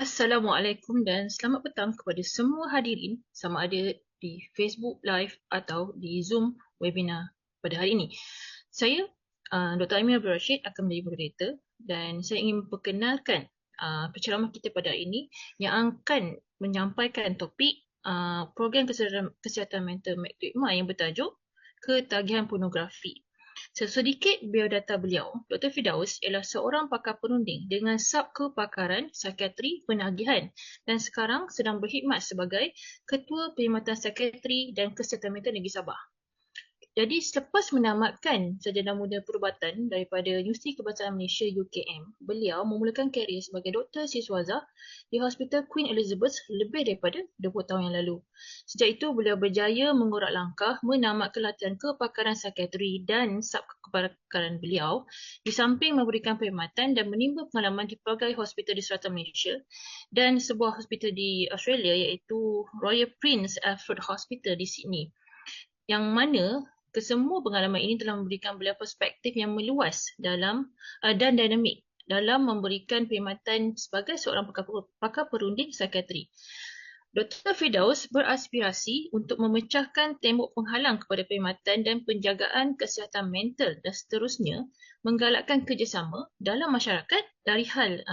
Assalamualaikum dan selamat petang kepada semua hadirin sama ada di Facebook Live atau di Zoom webinar pada hari ini. Saya, Dr. Amir Abdul Rashid akan menjadi moderator dan saya ingin memperkenalkan penceramah kita pada hari ini yang akan menyampaikan topik program kesihatan mental McDermott yang bertajuk Ketagihan Pornografi. Sesedikit biodata beliau, Dr. Firdaus ialah seorang pakar perunding dengan sub-kepakaran psikiatri penagihan dan sekarang sedang berkhidmat sebagai Ketua Perkhidmatan Psikiatri dan Kesihatan Mental Negeri Sabah. Jadi selepas menamatkan sarjana muda perubatan daripada Universiti Kebangsaan Malaysia UKM, beliau memulakan karier sebagai doktor siswaza di Hospital Queen Elizabeth lebih daripada 20 tahun yang lalu. Sejak itu beliau berjaya mengurat langkah menamatkan latihan kepakaran psikiatri dan sub-kepakaran beliau di samping memberikan perkhidmatan dan menimba pengalaman di pelbagai hospital di selatan Malaysia dan sebuah hospital di Australia iaitu Royal Prince Alfred Hospital di Sydney, yang mana kesemua pengalaman ini telah memberikan beliau perspektif yang meluas dan dinamik dalam memberikan perkhidmatan sebagai seorang pakar perunding psikiatri. Dr. Firdaus beraspirasi untuk memecahkan tembok penghalang kepada perkhidmatan dan penjagaan kesihatan mental dan seterusnya menggalakkan kerjasama dalam masyarakat dari hal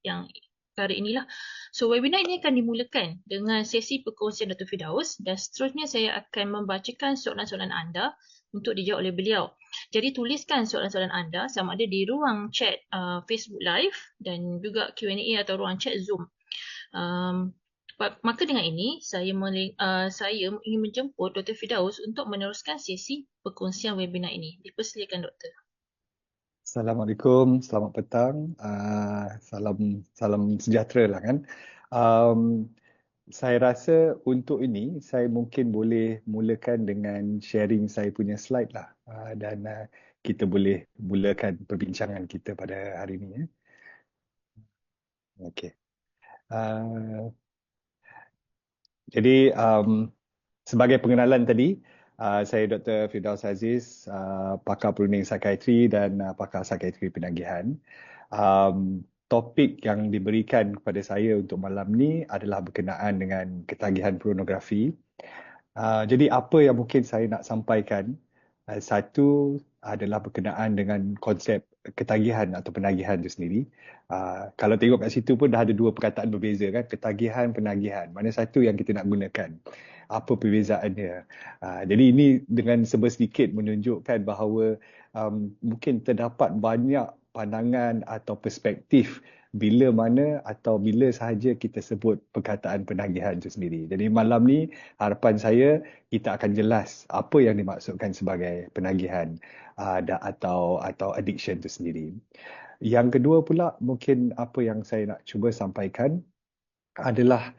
yang perkara inilah. So, webinar ini akan dimulakan dengan sesi perkongsian Dr. Firdaus dan seterusnya saya akan membacakan soalan-soalan anda untuk dijawab oleh beliau. Jadi tuliskan soalan-soalan anda sama ada di ruang chat Facebook Live dan juga Q&A atau ruang chat Zoom. Maka dengan ini saya ingin menjemput Dr. Firdaus untuk meneruskan sesi perkongsian webinar ini. Dipersilakan Dr. Assalamualaikum, selamat petang. Salam sejahtera lah kan. Um, saya rasa untuk ini saya mungkin boleh mulakan dengan sharing saya punya slide lah. Dan kita boleh mulakan perbincangan kita pada hari ini. Okey. Uh, jadi sebagai pengenalan tadi, saya Dr. Firdaus Aziz, pakar perunding psikiatri dan pakar psikiatri penagihan. Topik yang diberikan kepada saya untuk malam ni adalah berkenaan dengan ketagihan pornografi. Jadi apa yang mungkin saya nak sampaikan, satu adalah berkenaan dengan konsep ketagihan atau penagihan itu sendiri. Kalau tengok kat situ pun dah ada dua perkataan berbeza kan, ketagihan, penagihan. Mana satu yang kita nak gunakan? Apa perbezaannya? Jadi ini dengan sedikit menunjukkan bahawa mungkin terdapat banyak pandangan atau perspektif bila mana atau bila sahaja kita sebut perkataan penagihan itu sendiri. Jadi malam ni harapan saya kita akan jelas apa yang dimaksudkan sebagai penagihan atau addiction itu sendiri. Yang kedua pula mungkin apa yang saya nak cuba sampaikan adalah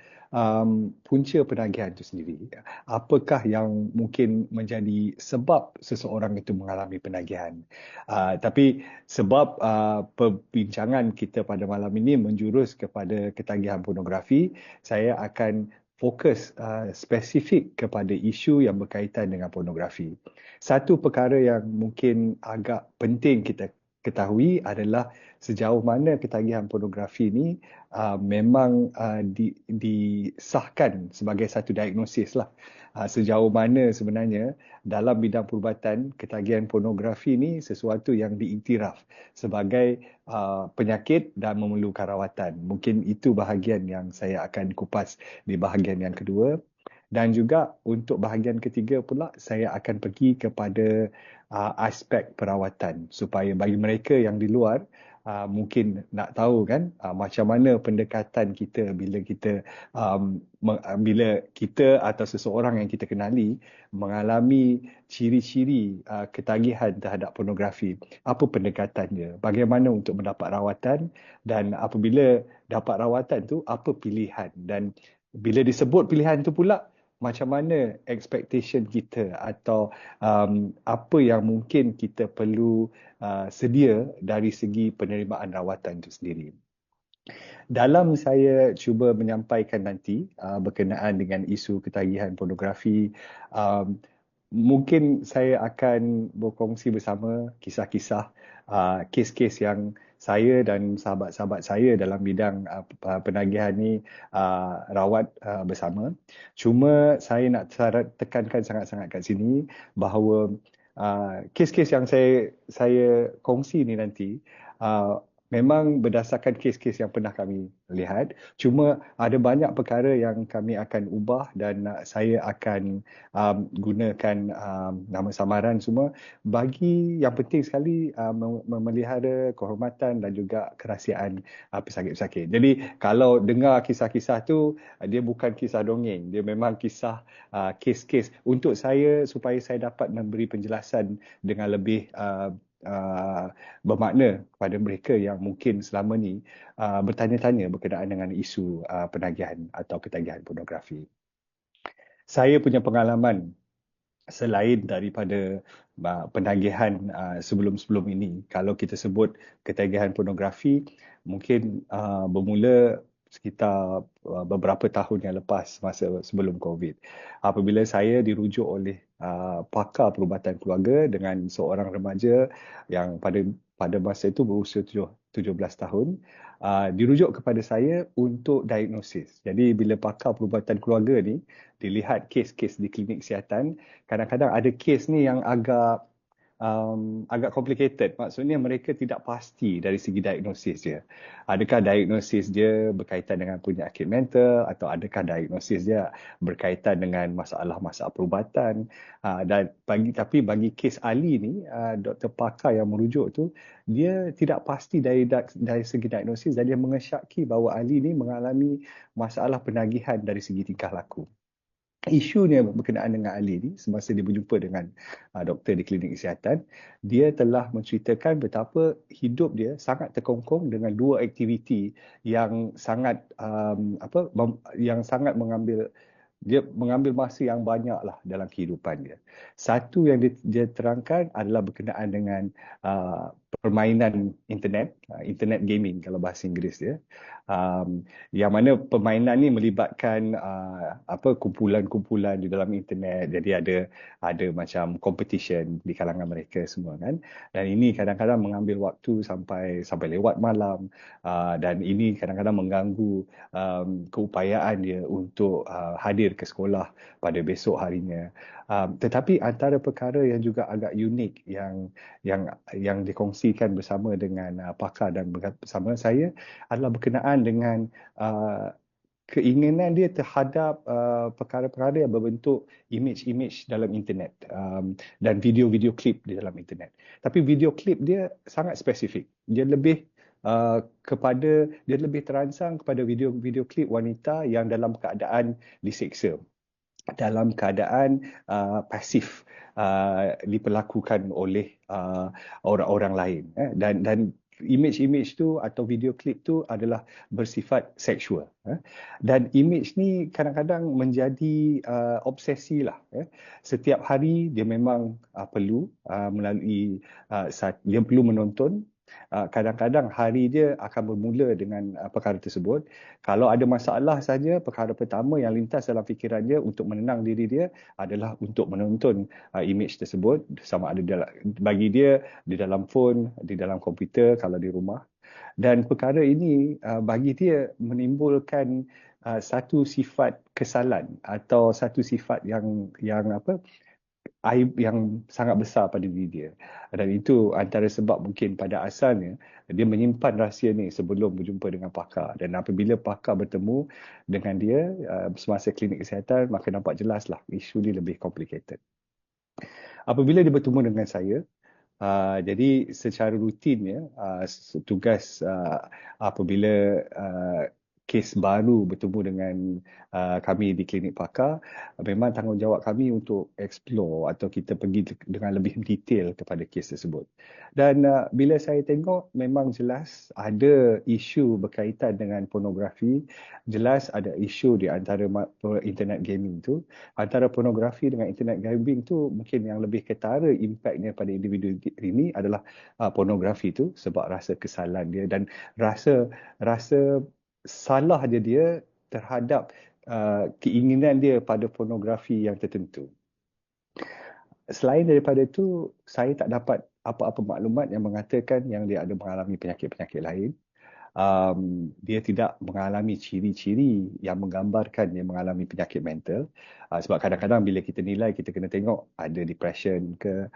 punca penagihan itu sendiri. Apakah yang mungkin menjadi sebab seseorang itu mengalami penagihan? Tapi sebab perbincangan kita pada malam ini menjurus kepada ketagihan pornografi, saya akan fokus spesifik kepada isu yang berkaitan dengan pornografi. Satu perkara yang mungkin agak penting kita ketahui adalah sejauh mana ketagihan pornografi ini memang disahkan sebagai satu diagnosis lah. Sejauh mana sebenarnya dalam bidang perubatan ketagihan pornografi ini sesuatu yang diiktiraf sebagai penyakit dan memerlukan rawatan. Mungkin itu bahagian yang saya akan kupas di bahagian yang kedua. Dan juga untuk bahagian ketiga pula saya akan pergi kepada aspek perawatan supaya bagi mereka yang di luar mungkin nak tahu kan macam mana pendekatan kita bila kita atau seseorang yang kita kenali mengalami ciri-ciri ketagihan terhadap pornografi, apa pendekatannya, bagaimana untuk mendapat rawatan, dan apabila dapat rawatan tu apa pilihan, dan bila disebut pilihan tu pula macam mana expectation kita atau apa yang mungkin kita perlu sedia dari segi penerimaan rawatan itu sendiri. Dalam saya cuba menyampaikan nanti berkenaan dengan isu ketagihan pornografi, mungkin saya akan berkongsi bersama kisah-kisah kes-kes yang saya dan sahabat-sahabat saya dalam bidang penagihan ni rawat bersama. Cuma saya nak tekankan sangat-sangat kat sini bahawa kes-kes yang saya kongsi ni nanti memang berdasarkan kes-kes yang pernah kami lihat. Cuma ada banyak perkara yang kami akan ubah dan saya akan gunakan nama samaran semua bagi yang penting sekali memelihara kehormatan dan juga kerahsiaan pesakit-pesakit. Jadi kalau dengar kisah-kisah tu, dia bukan kisah dongeng. Dia memang kisah kes-kes untuk saya supaya saya dapat memberi penjelasan dengan lebih bermakna kepada mereka yang mungkin selama ni bertanya-tanya berkenaan dengan isu penagihan atau ketagihan pornografi. Saya punya pengalaman selain daripada penagihan sebelum-sebelum ini, kalau kita sebut ketagihan pornografi, mungkin bermula sekitar beberapa tahun yang lepas masa sebelum COVID. Apabila saya dirujuk oleh pakar perubatan keluarga dengan seorang remaja yang pada masa itu berusia 17 tahun, dirujuk kepada saya untuk diagnosis. Jadi bila pakar perubatan keluarga ni dilihat kes-kes di klinik kesihatan, kadang-kadang ada kes ni yang agak complicated. Maksudnya mereka tidak pasti dari segi diagnosis dia. Adakah diagnosis dia berkaitan dengan penyakit mental atau adakah diagnosis dia berkaitan dengan masalah-masalah perubatan. Tapi bagi kes Ali ni, Dr. Pakar yang merujuk tu, dia tidak pasti dari segi diagnosis dan dia mengesyaki bahawa Ali ni mengalami masalah penagihan dari segi tingkah laku. Isunya berkenaan dengan Ali ni, semasa dia berjumpa dengan doktor di klinik kesihatan, dia telah menceritakan betapa hidup dia sangat terkongkong dengan dua aktiviti yang sangat yang sangat mengambil masa yang banyak lah dalam kehidupan dia. Satu yang dia terangkan adalah berkenaan dengan permainan internet, internet gaming kalau bahasa Inggeris dia. Yang mana permainan ni melibatkan kumpulan-kumpulan di dalam internet. Jadi ada macam competition di kalangan mereka semua kan. Dan ini kadang-kadang mengambil waktu sampai lewat malam, dan ini kadang-kadang mengganggu keupayaan dia untuk hadir ke sekolah pada besok harinya. Tetapi antara perkara yang juga agak unik yang dikongsikan bersama dengan pakar dan bersama saya adalah berkenaan dengan keinginan dia terhadap perkara-perkara yang berbentuk image-image dalam internet, dan video-video klip di dalam internet. Tapi video klip dia sangat spesifik. Dia lebih terangsang kepada video-video klip wanita yang dalam keadaan diseksa, dalam keadaan pasif, diperlakukan oleh orang-orang lain. Dan image-image tu atau video klip tu adalah bersifat seksual. Dan image ni kadang-kadang menjadi obsesi lah. Setiap hari dia memang perlu dia perlu menonton. Kadang-kadang hari dia akan bermula dengan perkara tersebut. Kalau ada masalah saja, perkara pertama yang lintas dalam fikiran dia untuk menenang diri dia adalah untuk menonton image tersebut, sama ada bagi dia di dalam phone, di dalam komputer kalau di rumah. Dan perkara ini bagi dia menimbulkan satu sifat kesalan atau satu sifat yang aib yang sangat besar pada diri dia. Dan itu antara sebab mungkin pada asalnya dia menyimpan rahsia ni sebelum berjumpa dengan pakar. Dan apabila pakar bertemu dengan dia semasa klinik kesihatan, maka nampak jelaslah isu ni lebih complicated. Apabila dia bertemu dengan saya, jadi secara rutinnya tugas apabila kes baru bertemu dengan kami di klinik pakar, memang tanggungjawab kami untuk explore atau kita pergi dengan lebih detail kepada kes tersebut. Dan bila saya tengok, memang jelas ada isu berkaitan dengan pornografi, jelas ada isu di antara internet gaming tu. Antara pornografi dengan internet gaming tu mungkin yang lebih ketara impaknya pada individu ini adalah pornografi tu, sebab rasa kesalahan dia dan rasa salah dia terhadap keinginan dia pada pornografi yang tertentu. Selain daripada itu, saya tak dapat apa-apa maklumat yang mengatakan yang dia ada mengalami penyakit-penyakit lain. Dia tidak mengalami ciri-ciri yang menggambarkan dia mengalami penyakit mental. Sebab kadang-kadang bila kita nilai, kita kena tengok ada depression ke,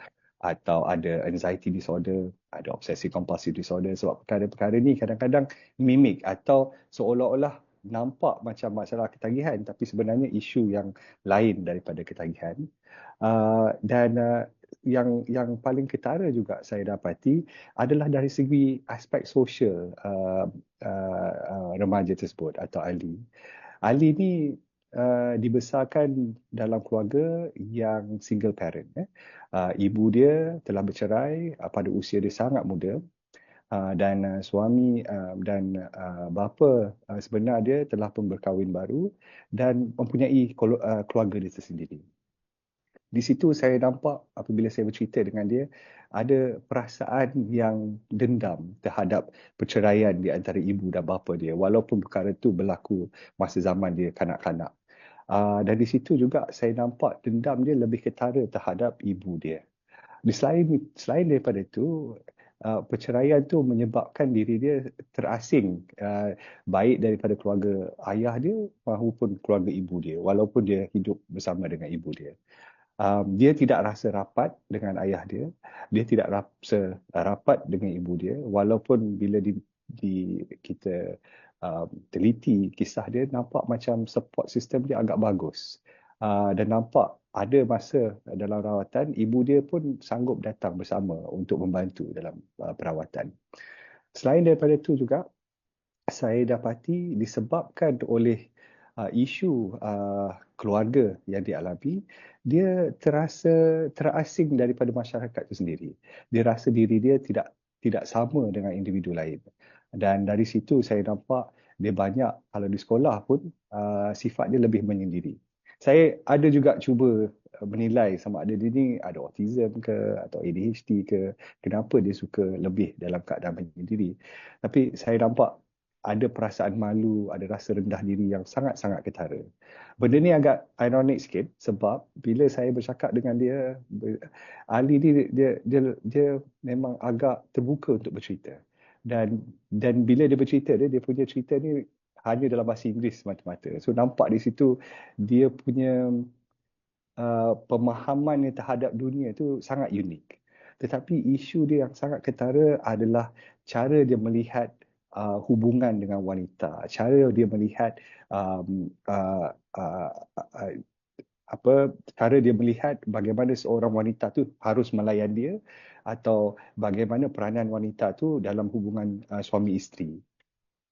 atau ada anxiety disorder, ada obsessive compulsive disorder. Sebab perkara-perkara ni kadang-kadang mimik atau seolah-olah nampak macam masalah ketagihan, tapi sebenarnya isu yang lain daripada ketagihan. Dan yang paling ketara juga saya dapati adalah dari segi aspek sosial remaja tersebut atau Ali. Ali ni dibesarkan dalam keluarga yang single parent. Ibu dia telah bercerai pada usia dia sangat muda. Dan suami dan bapa sebenar dia telah pun berkahwin baru dan mempunyai keluarga dia tersendiri. Di situ saya nampak apabila saya bercerita dengan dia, ada perasaan yang dendam terhadap perceraian di antara ibu dan bapa dia, walaupun perkara itu berlaku masa zaman dia kanak-kanak. Dan di situ juga saya nampak dendam dia lebih ketara terhadap ibu dia. Selain daripada itu, perceraian tu menyebabkan diri dia terasing, baik daripada keluarga ayah dia maupun keluarga ibu dia, walaupun dia hidup bersama dengan ibu dia. Dia tidak rasa rapat dengan ayah dia, dia tidak rasa rapat dengan ibu dia, walaupun bila kita teliti kisah dia, nampak macam support system dia agak bagus. Dan nampak ada masa dalam rawatan, ibu dia pun sanggup datang bersama untuk membantu dalam perawatan. Selain daripada itu juga, saya dapati disebabkan oleh isu keluarga yang dialami, dia terasa terasing daripada masyarakat itu sendiri. Dia rasa diri dia tidak sama dengan individu lain. Dan dari situ saya nampak dia banyak, kalau di sekolah pun, sifat dia lebih menyendiri. Saya ada juga cuba menilai sama ada dia ni ada autism ke atau ADHD ke, kenapa dia suka lebih dalam keadaan menyendiri. Tapi saya nampak ada perasaan malu, ada rasa rendah diri yang sangat-sangat ketara. Benda ni agak ironik sikit sebab bila saya bercakap dengan dia, Ali ni dia memang agak terbuka untuk bercerita. Dan bila dia bercerita, dia punya cerita ni hanya dalam bahasa Inggeris semata-mata. So nampak di situ dia punya pemahaman terhadap dunia tu sangat unik. Tetapi isu dia yang sangat ketara adalah cara dia melihat hubungan dengan wanita, cara dia melihat cara dia melihat bagaimana seorang wanita tu harus melayan dia atau bagaimana peranan wanita tu dalam hubungan suami isteri.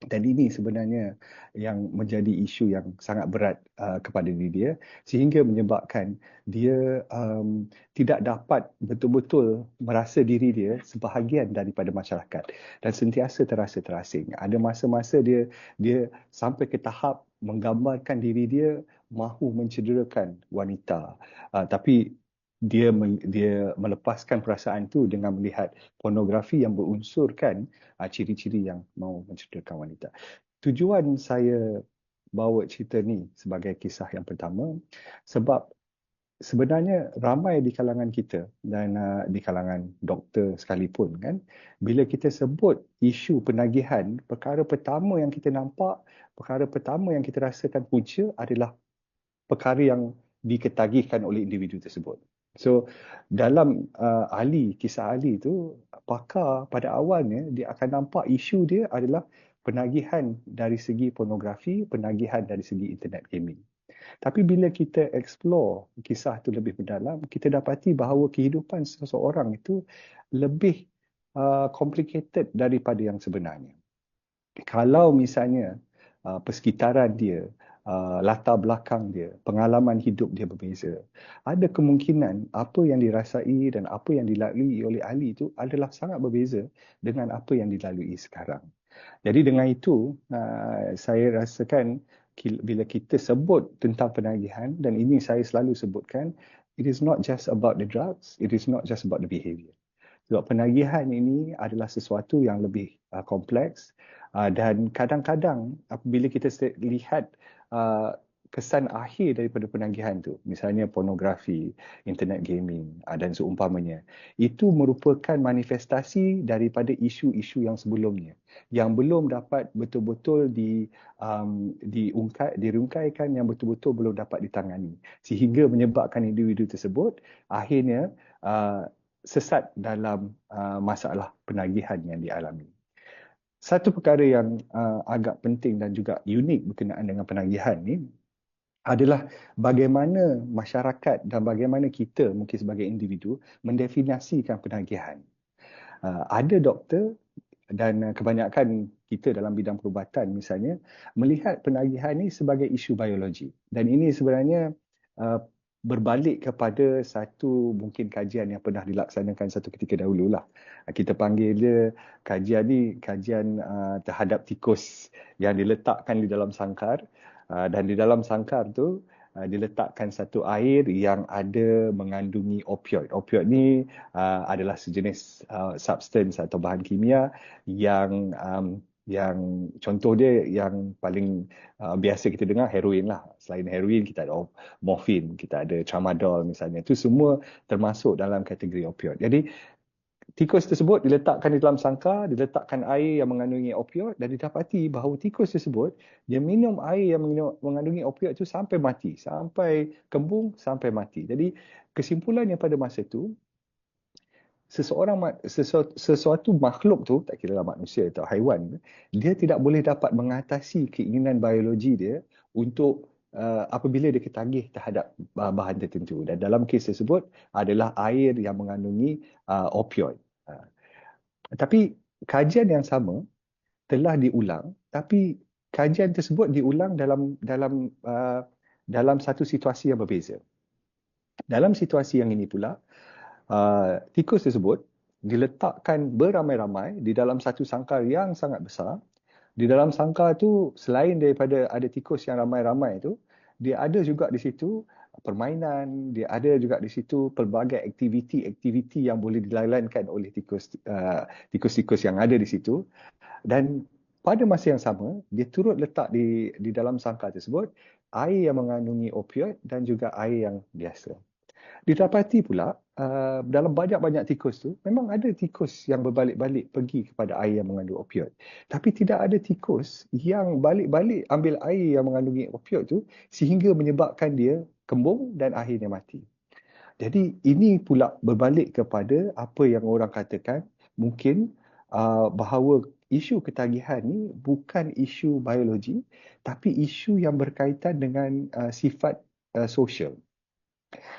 Dan ini sebenarnya yang menjadi isu yang sangat berat kepada diri dia, sehingga menyebabkan dia tidak dapat betul-betul merasa diri dia sebahagian daripada masyarakat dan sentiasa terasa terasing. Ada masa-masa dia sampai ke tahap menggambarkan diri dia mahu mencederakan wanita. Tapi dia melepaskan perasaan itu dengan melihat pornografi yang berunsurkan ciri-ciri yang mahu mencederakan wanita. Tujuan saya bawa cerita ni sebagai kisah yang pertama sebab sebenarnya ramai di kalangan kita dan di kalangan doktor sekalipun kan, bila kita sebut isu penagihan, perkara pertama yang kita nampak, perkara pertama yang kita rasakan punca adalah perkara yang diketagihkan oleh individu tersebut. So dalam kisah Ali tu, pakar pada awalnya dia akan nampak isu dia adalah penagihan dari segi pornografi, penagihan dari segi internet gaming. Tapi bila kita explore kisah itu lebih mendalam, kita dapati bahawa kehidupan seseorang itu lebih complicated daripada yang sebenarnya. Kalau misalnya persekitaran dia, latar belakang dia, pengalaman hidup dia berbeza, ada kemungkinan apa yang dirasai dan apa yang dilalui oleh Ali itu adalah sangat berbeza dengan apa yang dilalui sekarang. Jadi dengan itu, saya rasakan bila kita sebut tentang penagihan, dan ini saya selalu sebutkan, it is not just about the drugs, it is not just about the behavior. Sebab penagihan ini adalah sesuatu yang lebih kompleks dan kadang-kadang apabila kita lihat kesan akhir daripada penagihan tu, misalnya pornografi, internet gaming dan seumpamanya, itu merupakan manifestasi daripada isu-isu yang sebelumnya yang belum dapat betul-betul dirungkaikan, yang betul-betul belum dapat ditangani, sehingga menyebabkan individu tersebut akhirnya sesat dalam masalah penagihan yang dialami. Satu perkara yang agak penting dan juga unik berkenaan dengan penagihan ni adalah bagaimana masyarakat dan bagaimana kita mungkin sebagai individu mendefinisikan penagihan. Ada doktor dan kebanyakan kita dalam bidang perubatan misalnya melihat penagihan ini sebagai isu biologi, dan ini sebenarnya berbalik kepada satu mungkin kajian yang pernah dilaksanakan satu ketika dahululah. Kita panggil dia kajian ni kajian terhadap tikus yang diletakkan di dalam sangkar, dan di dalam sangkar tu diletakkan satu air yang ada mengandungi opioid. Opioid ni adalah sejenis substance atau bahan kimia yang contoh dia yang paling biasa kita dengar heroin lah. Selain heroin kita ada morfin, kita ada tramadol misalnya. Itu semua termasuk dalam kategori opioid. Jadi tikus tersebut diletakkan di dalam sangkar, diletakkan air yang mengandungi opioid, dan didapati bahawa tikus tersebut dia minum air yang mengandungi opioid itu sampai mati, sampai kembung, sampai mati. Jadi kesimpulannya pada masa itu, sesuatu makhluk tu, tak kira lah manusia atau haiwan, dia tidak boleh dapat mengatasi keinginan biologi dia untuk apabila dia ketagih terhadap bahan tertentu. Dan dalam kes tersebut adalah air yang mengandungi opioid. Tapi kajian yang sama telah diulang, tapi kajian tersebut diulang dalam satu situasi yang berbeza. Dalam situasi yang ini pula, tikus tersebut diletakkan beramai-ramai di dalam satu sangkar yang sangat besar. Di dalam sangkar tu, selain daripada ada tikus yang ramai-ramai tu, dia ada juga di situ permainan, dia ada juga di situ pelbagai aktiviti yang boleh dilalankan oleh tikus-tikus yang ada di situ. Dan pada masa yang sama, dia turut letak di dalam sangkar tersebut air yang mengandungi opioid dan juga air yang biasa. Didapati pula dalam banyak-banyak tikus tu, memang ada tikus yang berbalik-balik pergi kepada air yang mengandung opioid. Tapi tidak ada tikus yang balik-balik ambil air yang mengandungi opioid tu sehingga menyebabkan dia kembung dan akhirnya mati. Jadi ini pula berbalik kepada apa yang orang katakan mungkin bahawa isu ketagihan ni bukan isu biologi, tapi isu yang berkaitan dengan sifat sosial.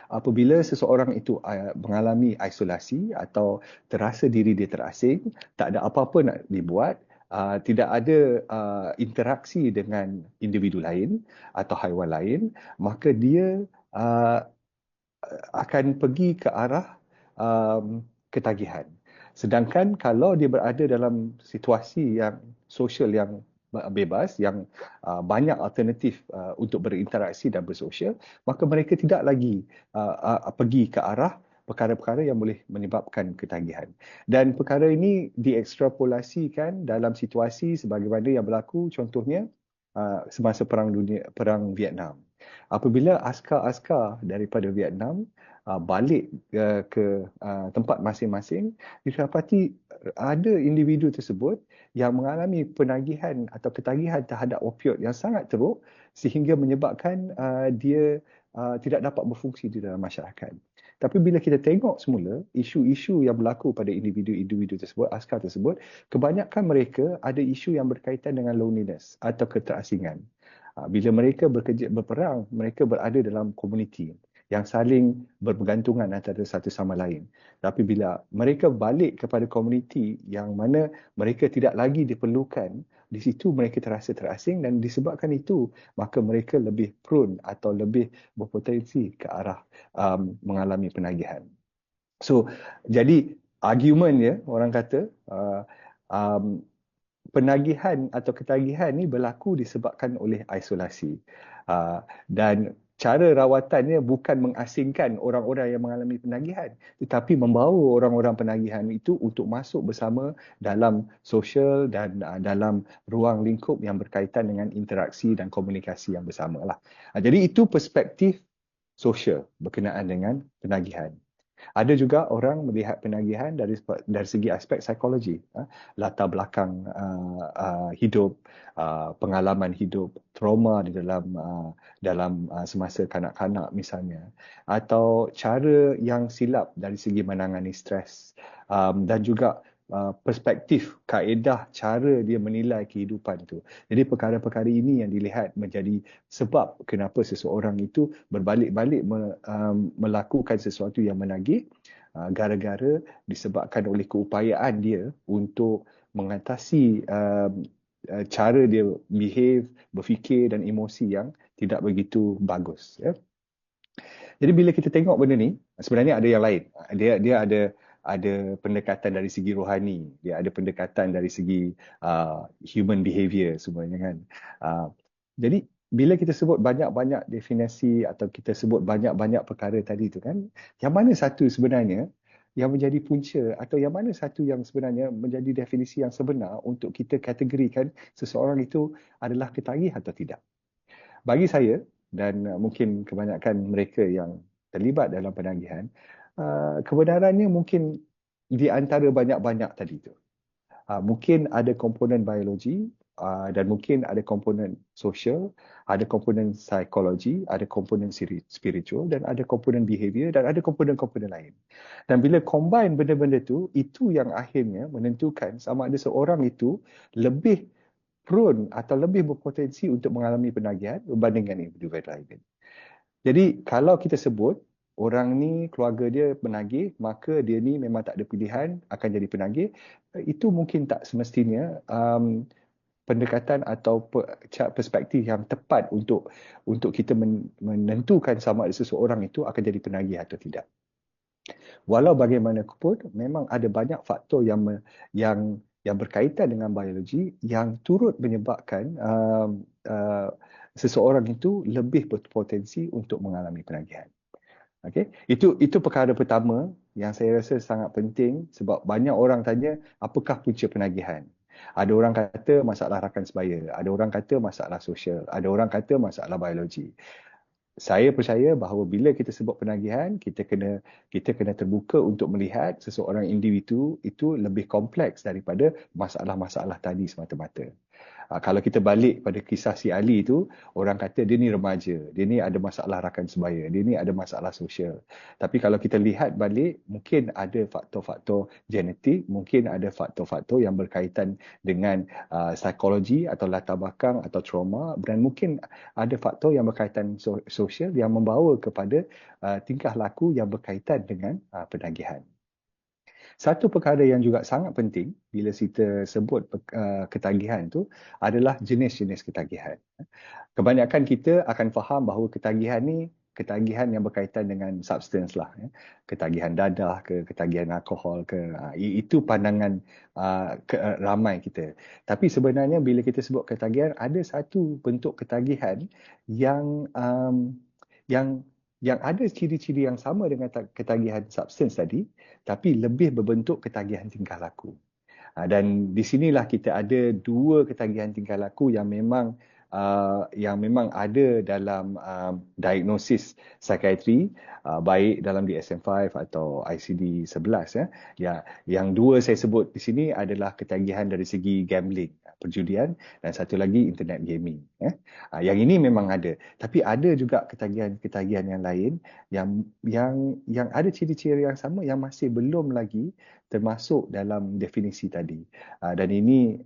Apabila seseorang itu mengalami isolasi atau terasa diri dia terasing, tak ada apa-apa nak dibuat, tidak ada interaksi dengan individu lain atau haiwan lain, maka dia akan pergi ke arah ketagihan. Sedangkan kalau dia berada dalam situasi yang sosial yang bebas, yang banyak alternatif untuk berinteraksi dan bersosial, maka mereka tidak lagi pergi ke arah perkara-perkara yang boleh menyebabkan ketagihan. Dan perkara ini diekstrapolasikan dalam situasi sebagaimana yang berlaku contohnya semasa Perang Vietnam. Apabila askar-askar daripada Vietnam balik ke tempat masing-masing, didapati ada individu tersebut yang mengalami penagihan atau ketagihan terhadap opioid yang sangat teruk sehingga menyebabkan dia tidak dapat berfungsi di dalam masyarakat. Tapi bila kita tengok semula isu-isu yang berlaku pada individu-individu tersebut, askar tersebut, kebanyakan mereka ada isu yang berkaitan dengan loneliness atau keterasingan. Bila mereka berperang, mereka berada dalam komuniti yang saling bergantungan antara satu sama lain. Tapi bila mereka balik kepada komuniti yang mana mereka tidak lagi diperlukan, di situ mereka terasa terasing, dan disebabkan itu, maka mereka lebih prone atau lebih berpotensi ke arah mengalami penagihan. So, jadi argumentnya orang kata penagihan atau ketagihan ni berlaku disebabkan oleh isolasi. Dan cara rawatannya bukan mengasingkan orang-orang yang mengalami penagihan, tetapi membawa orang-orang penagihan itu untuk masuk bersama dalam sosial dan dalam ruang lingkup yang berkaitan dengan interaksi dan komunikasi yang bersama lah. Jadi itu perspektif sosial berkenaan dengan penagihan. Ada juga orang melihat penagihan dari segi aspek psikologi, latar belakang hidup, pengalaman hidup, trauma di dalam semasa kanak-kanak misalnya, atau cara yang silap dari segi menangani stres, dan juga perspektif, kaedah, cara dia menilai kehidupan tu. Jadi perkara-perkara ini yang dilihat menjadi sebab kenapa seseorang itu berbalik-balik melakukan sesuatu yang menagih, gara-gara disebabkan oleh keupayaan dia untuk mengatasi cara dia behave, berfikir dan emosi yang tidak begitu bagus. Ya. Jadi bila kita tengok benda ni, sebenarnya ada yang lain. Dia ada pendekatan dari segi rohani, dia ada pendekatan dari segi human behavior semuanya kan. Uh, jadi bila kita sebut banyak-banyak definisi atau kita sebut banyak-banyak perkara tadi tu kan, yang mana satu sebenarnya yang menjadi punca atau yang mana satu yang sebenarnya menjadi definisi yang sebenar untuk kita kategorikan seseorang itu adalah ketagih atau tidak? Bagi saya dan mungkin kebanyakan mereka yang terlibat dalam penagihan, kebenarannya mungkin di antara banyak-banyak tadi tu. Mungkin ada komponen biologi dan mungkin ada komponen sosial, ada komponen psikologi, ada komponen spiritual dan ada komponen behavior dan ada komponen-komponen lain. Dan bila combine benda-benda tu, itu yang akhirnya menentukan sama ada seorang itu lebih prone atau lebih berpotensi untuk mengalami penagihan berbandingkan individu lain. Jadi kalau kita sebut orang ni keluarga dia penagih, maka dia ni memang tak ada pilihan akan jadi penagih, itu mungkin tak semestinya pendekatan atau perspektif yang tepat untuk kita menentukan sama ada seseorang itu akan jadi penagih atau tidak. Walau bagaimanapun, memang ada banyak faktor yang berkaitan dengan biologi yang turut menyebabkan seseorang itu lebih berpotensi untuk mengalami penagihan. Okay? Itu perkara pertama yang saya rasa sangat penting sebab banyak orang tanya apakah punca penagihan. Ada orang kata masalah rakan sebaya, ada orang kata masalah sosial, ada orang kata masalah biologi. Saya percaya bahawa bila kita sebut penagihan, kita kena terbuka untuk melihat seseorang individu itu lebih kompleks daripada masalah-masalah tadi semata-mata. Kalau kita balik pada kisah si Ali tu, orang kata dia ni remaja, dia ni ada masalah rakan sebaya, dia ni ada masalah sosial. Tapi kalau kita lihat balik, mungkin ada faktor-faktor genetik, mungkin ada faktor-faktor yang berkaitan dengan psikologi atau latar belakang atau trauma, dan mungkin ada faktor yang berkaitan sosial yang membawa kepada tingkah laku yang berkaitan dengan penagihan. Satu perkara yang juga sangat penting bila kita sebut ketagihan tu adalah jenis-jenis ketagihan. Kebanyakan kita akan faham bahawa ketagihan ni ketagihan yang berkaitan dengan substance lah. Ketagihan dadah ke, ketagihan alkohol ke. Itu pandangan ramai kita. Tapi sebenarnya bila kita sebut ketagihan, ada satu bentuk ketagihan yang yang yang ada ciri-ciri yang sama dengan ketagihan substance tadi, tapi lebih berbentuk ketagihan tingkah laku. Dan di sinilah kita ada dua ketagihan tingkah laku yang memang ada dalam diagnosis psikiatri, baik dalam DSM-5 atau ICD-11 ya. Yang dua saya sebut di sini adalah ketagihan dari segi gambling, perjudian, dan satu lagi internet gaming. Yang ini memang ada, tapi ada juga ketagihan-ketagihan yang lain yang ada ciri-ciri yang sama yang masih belum lagi termasuk dalam definisi tadi. Dan ini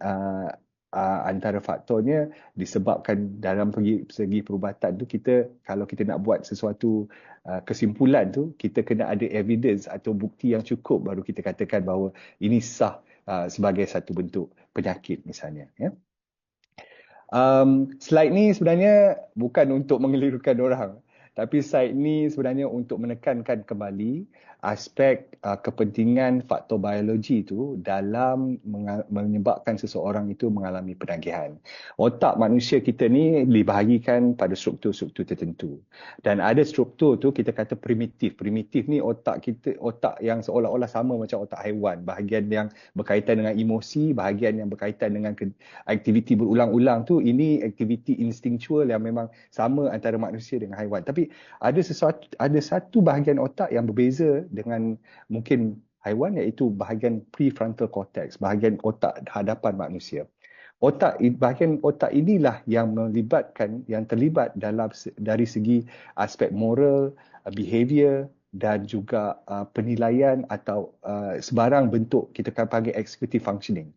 antara faktornya disebabkan dalam segi perubatan tu kalau kita nak buat sesuatu kesimpulan tu, kita kena ada evidence atau bukti yang cukup baru kita katakan bahawa ini sah sebagai satu bentuk penyakit misalnya. Ya. Slide ni sebenarnya bukan untuk mengelirukan orang, tapi slide ni sebenarnya untuk menekankan kembali aspek kepentingan faktor biologi itu dalam menyebabkan seseorang itu mengalami penagihan. Otak manusia kita ni dibahagikan pada struktur-struktur tertentu. Dan ada struktur tu kita kata primitif. Primitif ni otak kita, otak yang seolah-olah sama macam otak haiwan. Bahagian yang berkaitan dengan emosi, bahagian yang berkaitan dengan aktiviti berulang-ulang tu, ini aktiviti instinctual yang memang sama antara manusia dengan haiwan. Tapi ada satu bahagian otak yang berbeza dengan mungkin haiwan, iaitu bahagian prefrontal cortex, bahagian otak hadapan manusia. Bahagian otak inilah yang terlibat dalam dari segi aspek moral, behavior dan juga penilaian atau sebarang bentuk kita akan panggil executive functioning.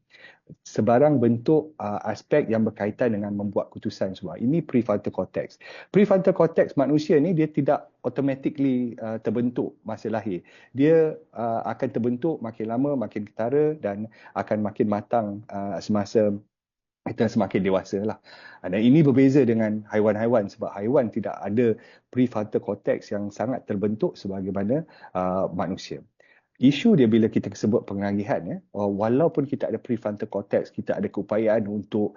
Sebarang bentuk aspek yang berkaitan dengan membuat keputusan semua. Ini prefrontal cortex. Prefrontal cortex manusia ni dia tidak automatically terbentuk masa lahir. Dia akan terbentuk makin lama, makin ketara dan akan makin matang semasa kita semakin dewasa lah. Dan ini berbeza dengan haiwan-haiwan sebab haiwan tidak ada prefrontal cortex yang sangat terbentuk sebagaimana manusia. Isu dia bila kita sebut pengagihan, walaupun kita ada prefrontal cortex, kita ada keupayaan untuk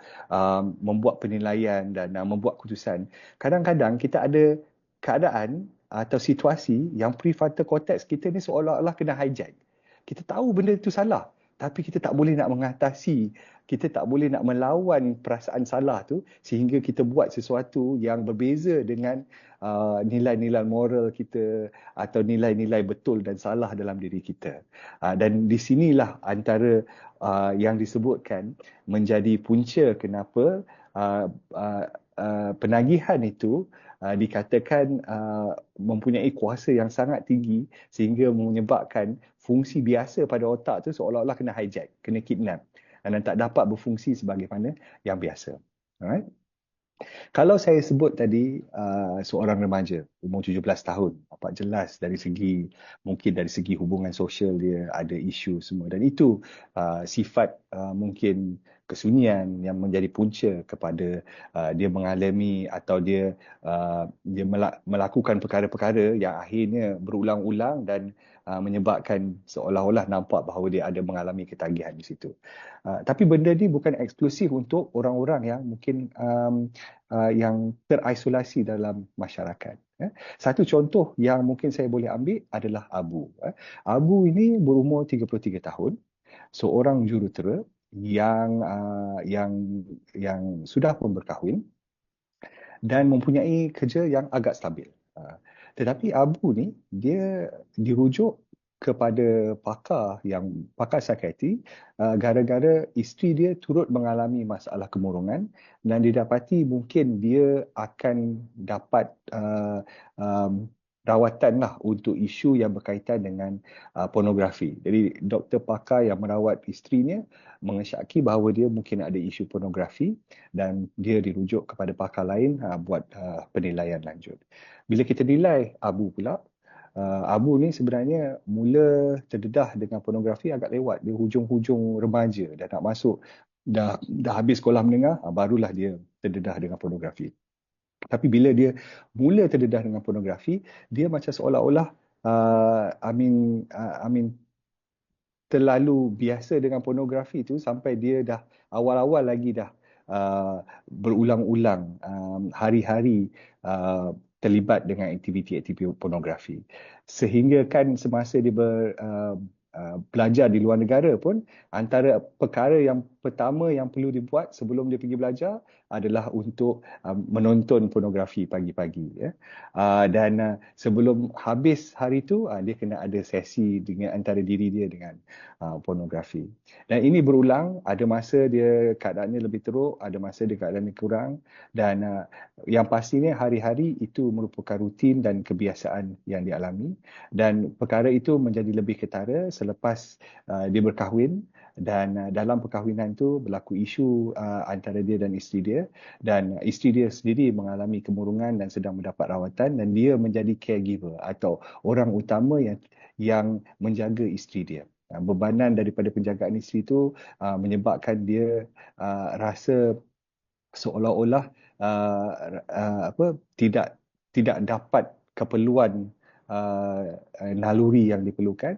membuat penilaian dan membuat keputusan, kadang-kadang kita ada keadaan atau situasi yang prefrontal cortex kita ni seolah-olah kena hijack. Kita tahu benda itu salah, tapi kita tak boleh nak mengatasi, kita tak boleh nak melawan perasaan salah tu sehingga kita buat sesuatu yang berbeza dengan nilai-nilai moral kita atau nilai-nilai betul dan salah dalam diri kita. Dan di sinilah antara yang disebutkan menjadi punca kenapa penagihan itu dikatakan mempunyai kuasa yang sangat tinggi sehingga menyebabkan fungsi biasa pada otak tu seolah-olah kena hijack, kena kidnap dan tak dapat berfungsi sebagaimana yang biasa. Alright? Kalau saya sebut tadi seorang remaja umur 17 tahun, nampak jelas mungkin dari segi hubungan sosial dia ada isu semua, dan itu sifat mungkin kesunyian yang menjadi punca kepada dia mengalami atau dia melakukan perkara-perkara yang akhirnya berulang-ulang dan menyebabkan seolah-olah nampak bahawa dia ada mengalami ketagihan di situ. Tapi benda ni bukan eksklusif untuk orang-orang yang mungkin yang terisolasi dalam masyarakat. Satu contoh yang mungkin saya boleh ambil adalah Abu. Abu ini berumur 33 tahun, seorang jurutera yang sudah pun berkahwin dan mempunyai kerja yang agak stabil. Tetapi Abu ni dia dirujuk kepada pakar psikiatri gara-gara isteri dia turut mengalami masalah kemurungan dan didapati mungkin dia akan dapat rawatan lah untuk isu yang berkaitan dengan pornografi. Jadi doktor pakar yang merawat isterinya mengesyaki bahawa dia mungkin ada isu pornografi dan dia dirujuk kepada pakar lain buat penilaian lanjut. Bila kita nilai Abu pula, Abu ni sebenarnya mula terdedah dengan pornografi agak lewat. Dia hujung-hujung remaja dah nak masuk, dah habis sekolah menengah, barulah dia terdedah dengan pornografi. Tapi bila dia mula terdedah dengan pornografi, dia macam seolah-olah terlalu biasa dengan pornografi tu sampai dia dah awal-awal lagi dah berulang-ulang hari-hari terlibat dengan aktiviti-aktiviti pornografi. Sehingga kan semasa dia belajar di luar negara pun, antara perkara yang pertama yang perlu dibuat sebelum dia pergi belajar adalah untuk menonton pornografi pagi-pagi. Dan sebelum habis hari tu, dia kena ada sesi dengan antara diri dia dengan pornografi. Dan ini berulang, ada masa dia keadaannya lebih teruk, ada masa dia keadaannya kurang, dan yang pastinya hari-hari itu merupakan rutin dan kebiasaan yang dialami, dan perkara itu menjadi lebih ketara selepas dia berkahwin, dan dalam perkahwinan tu berlaku isu antara dia dan isteri dia, dan isteri dia sendiri mengalami kemurungan dan sedang mendapat rawatan, dan dia menjadi caregiver atau orang utama yang menjaga isteri dia. Bebanan daripada penjagaan isteri itu menyebabkan dia rasa seolah-olah tidak dapat keperluan naluri yang diperlukan,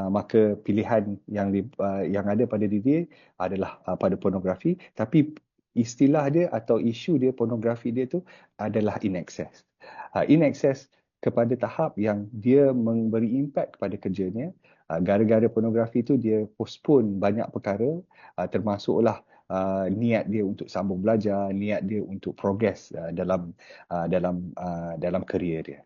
maka pilihan yang ada pada diri dia adalah pada pornografi, tapi istilah dia atau isu dia, pornografi dia tu adalah in excess. In excess kepada tahap yang dia memberi impak kepada kerjanya. Gara-gara pornografi tu dia postpone banyak perkara, termasuklah niat dia untuk sambung belajar, niat dia untuk progress dalam kerjaya dia.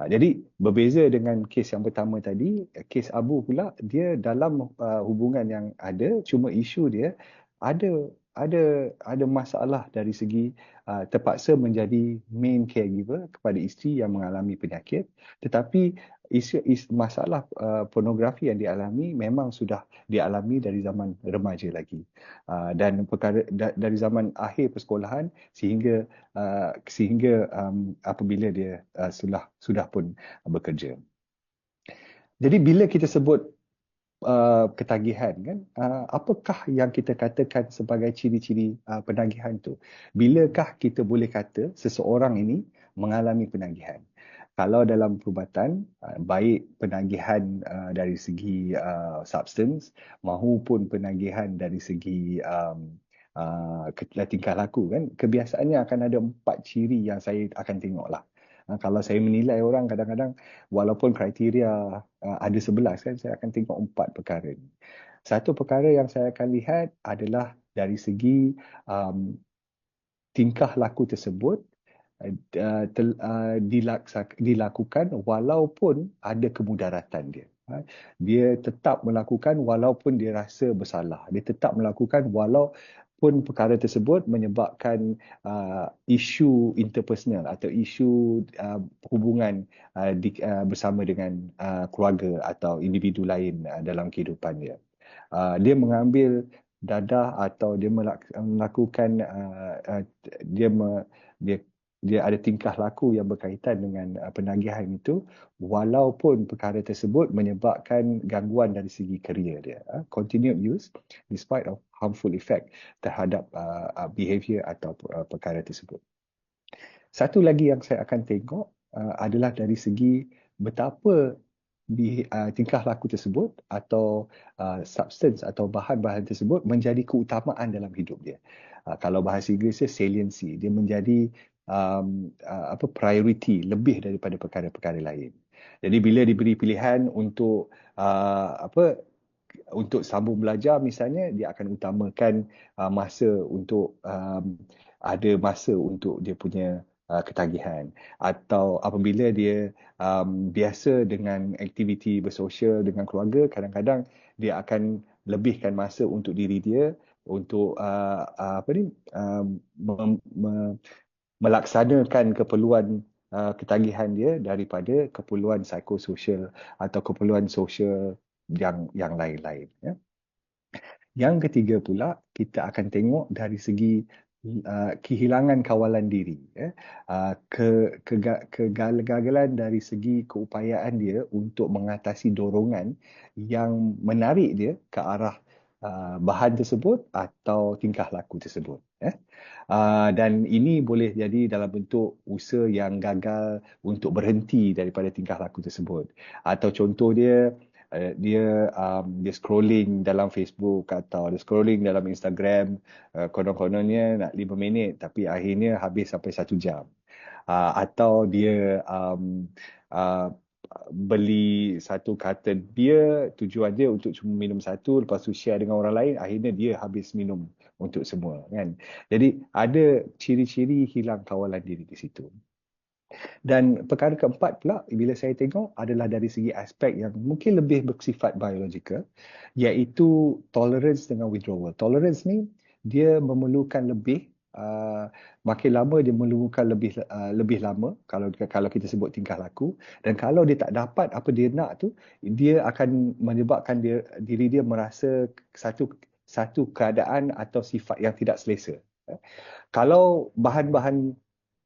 Jadi berbeza dengan kes yang pertama tadi, kes Abu pula dia dalam hubungan yang ada, cuma isu dia ada ada masalah dari segi terpaksa menjadi main caregiver kepada isteri yang mengalami penyakit, tetapi masalah pornografi yang dialami memang sudah dialami dari zaman remaja lagi, dan perkara dari zaman akhir persekolahan sehingga apabila dia sudah pun bekerja. Jadi bila kita sebut ketagihan kan, apakah yang kita katakan sebagai ciri-ciri penagihan tu? Bilakah kita boleh kata seseorang ini mengalami penagihan? Kalau dalam perubatan, baik penagihan dari segi substance maupun penagihan dari segi tingkah laku kan, kebiasaannya akan ada 4 ciri yang saya akan tengoklah. Kalau saya menilai orang, kadang-kadang walaupun kriteria ada 11 kan, saya akan tengok 4 perkara ni. Satu perkara yang saya akan lihat adalah dari segi tingkah laku tersebut dilakukan walaupun ada kemudaratan dia. Dia tetap melakukan walaupun dia rasa bersalah. Dia tetap melakukan walaupun perkara tersebut menyebabkan isu interpersonal atau isu hubungan bersama dengan keluarga atau individu lain dalam kehidupan dia. Dia mengambil dadah atau dia melakukan dia ada tingkah laku yang berkaitan dengan penagihan itu walaupun perkara tersebut menyebabkan gangguan dari segi kerja dia. Continued use despite of harmful effect terhadap behavior atau perkara tersebut. Satu lagi yang saya akan tengok adalah dari segi betapa tingkah laku tersebut atau substance atau bahan-bahan tersebut menjadi keutamaan dalam hidup dia. Kalau bahasa Inggerisnya saliency, dia menjadi priority lebih daripada perkara-perkara lain. Jadi bila diberi pilihan untuk untuk sambung belajar misalnya, dia akan utamakan masa untuk ada masa untuk dia punya ketagihan, atau apabila dia biasa dengan aktiviti bersosial dengan keluarga, kadang-kadang dia akan lebihkan masa untuk diri dia untuk melaksanakan keperluan ketagihan dia daripada keperluan psikososial atau keperluan sosial yang lain-lain. Ya. Yang ketiga pula, kita akan tengok dari segi kehilangan kawalan diri, kegagalan dari segi keupayaan dia untuk mengatasi dorongan yang menarik dia ke arah bahan tersebut atau tingkah laku tersebut. Dan ini boleh jadi dalam bentuk usaha yang gagal untuk berhenti daripada tingkah laku tersebut. Atau contoh dia scrolling dalam Facebook atau dia scrolling dalam Instagram, konon-kononnya nak 5 minit tapi akhirnya habis sampai 1 jam. Atau dia beli satu carton beer, tujuan dia untuk cuma minum satu, lepas tu share dengan orang lain, akhirnya dia habis minum untuk semua kan. Jadi ada ciri-ciri hilang kawalan diri di situ. Dan perkara keempat pula bila saya tengok adalah dari segi aspek yang mungkin lebih bersifat biologikal, iaitu tolerance dengan withdrawal. Tolerance ni dia memerlukan lebih, makin lama dia memerlukan lebih lama kalau kita sebut tingkah laku, dan kalau dia tak dapat apa dia nak tu, dia akan menyebabkan diri dia merasa satu keadaan atau sifat yang tidak selesa. Kalau bahan-bahan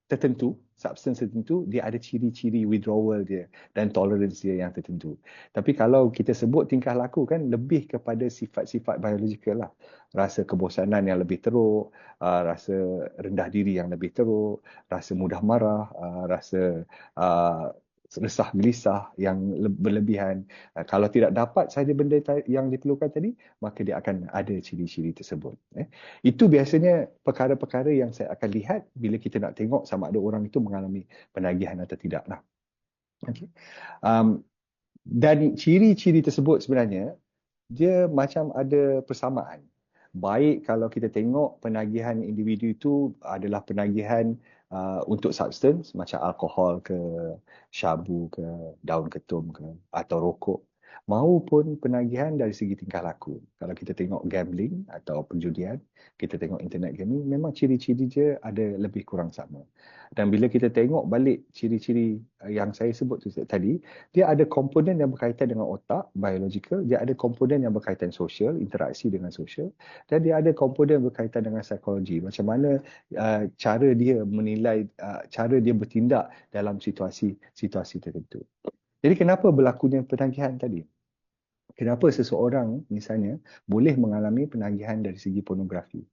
tertentu, substance tertentu, dia ada ciri-ciri withdrawal dia dan tolerance dia yang tertentu. Tapi kalau kita sebut tingkah laku kan lebih kepada sifat-sifat biologikal lah. Rasa kebosanan yang lebih teruk, rasa rendah diri yang lebih teruk, rasa mudah marah, rasa resah gelisah yang berlebihan. Kalau tidak dapat sahaja benda yang diperlukan tadi, maka dia akan ada ciri-ciri tersebut. Itu biasanya perkara-perkara yang saya akan lihat bila kita nak tengok sama ada orang itu mengalami penagihan atau tidak lah. Okay. Dan ciri-ciri tersebut sebenarnya dia macam ada persamaan. Baik kalau kita tengok penagihan individu itu adalah penagihan untuk substance macam alkohol ke, syabu ke, daun ketum ke, atau rokok, maupun penagihan dari segi tingkah laku. Kalau kita tengok gambling atau perjudian, kita tengok internet gaming, memang ciri-ciri dia ada lebih kurang sama. Dan bila kita tengok balik ciri-ciri yang saya sebut tu tadi, dia ada komponen yang berkaitan dengan otak, biological, dia ada komponen yang berkaitan sosial, interaksi dengan sosial, dan dia ada komponen berkaitan dengan psikologi. Macam mana cara dia menilai, cara dia bertindak dalam situasi tertentu. Jadi kenapa berlakunya penagihan tadi? Kenapa seseorang misalnya boleh mengalami penagihan dari segi pornografi?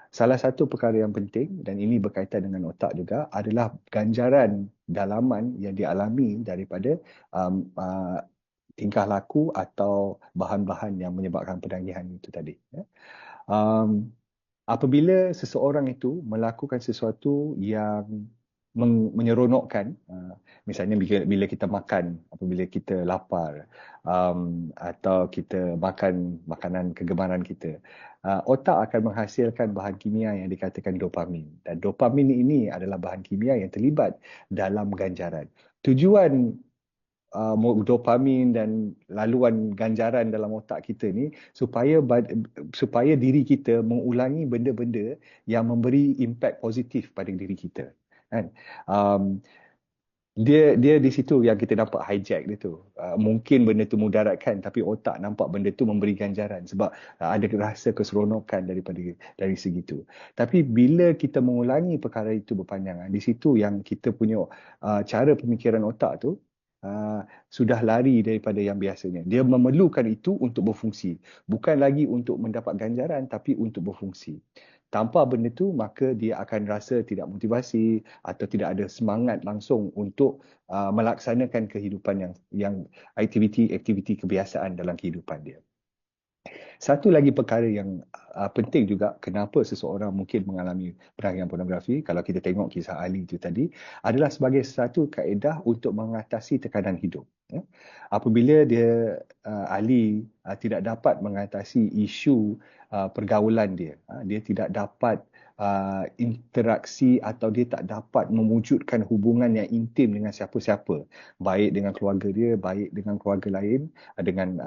Salah satu perkara yang penting, dan ini berkaitan dengan otak juga, adalah ganjaran dalaman yang dialami daripada tingkah laku atau bahan-bahan yang menyebabkan penagihan itu tadi. Apabila seseorang itu melakukan sesuatu yang menyeronokkan, misalnya bila kita makan, apabila kita lapar, atau kita makan makanan kegemaran kita, otak akan menghasilkan bahan kimia yang dikatakan dopamin. Dan dopamin ini adalah bahan kimia yang terlibat dalam ganjaran. Tujuan dopamin dan laluan ganjaran dalam otak kita ni supaya diri kita mengulangi benda-benda yang memberi impak positif pada diri kita, kan? Dia di situ yang kita nampak hijack dia tu. Mungkin benda tu mudaratkan, tapi otak nampak benda tu memberi ganjaran sebab ada rasa keseronokan dari segi tu. Tapi bila kita mengulangi perkara itu berpanjangan, di situ yang kita punya cara pemikiran otak tu sudah lari daripada yang biasanya. Dia memerlukan itu untuk berfungsi. Bukan lagi untuk mendapat ganjaran, tapi untuk berfungsi. Tanpa benda tu, maka dia akan rasa tidak motivasi atau tidak ada semangat langsung untuk melaksanakan kehidupan yang aktiviti kebiasaan dalam kehidupan dia. Satu lagi perkara yang penting juga kenapa seseorang mungkin mengalami penagihan pornografi, kalau kita tengok kisah Ali itu tadi, adalah sebagai satu kaedah untuk mengatasi tekanan hidup. Apabila Ali tidak dapat mengatasi isu pergaulan dia, dia tidak dapat interaksi atau dia tak dapat mewujudkan hubungan yang intim dengan siapa-siapa, baik dengan keluarga dia, baik dengan keluarga lain, dengan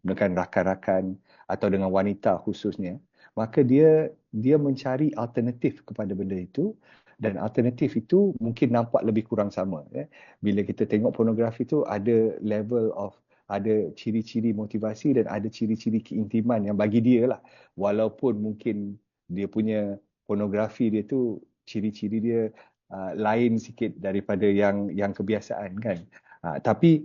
rakan-rakan atau dengan wanita khususnya, maka dia mencari alternatif kepada benda itu, dan alternatif itu mungkin nampak lebih kurang sama. Bila kita tengok pornografi itu ada ciri-ciri motivasi dan ada ciri-ciri keintiman yang bagi dia lah. Walaupun mungkin dia punya pornografi dia tu ciri-ciri dia lain sikit daripada yang kebiasaan, kan. Tapi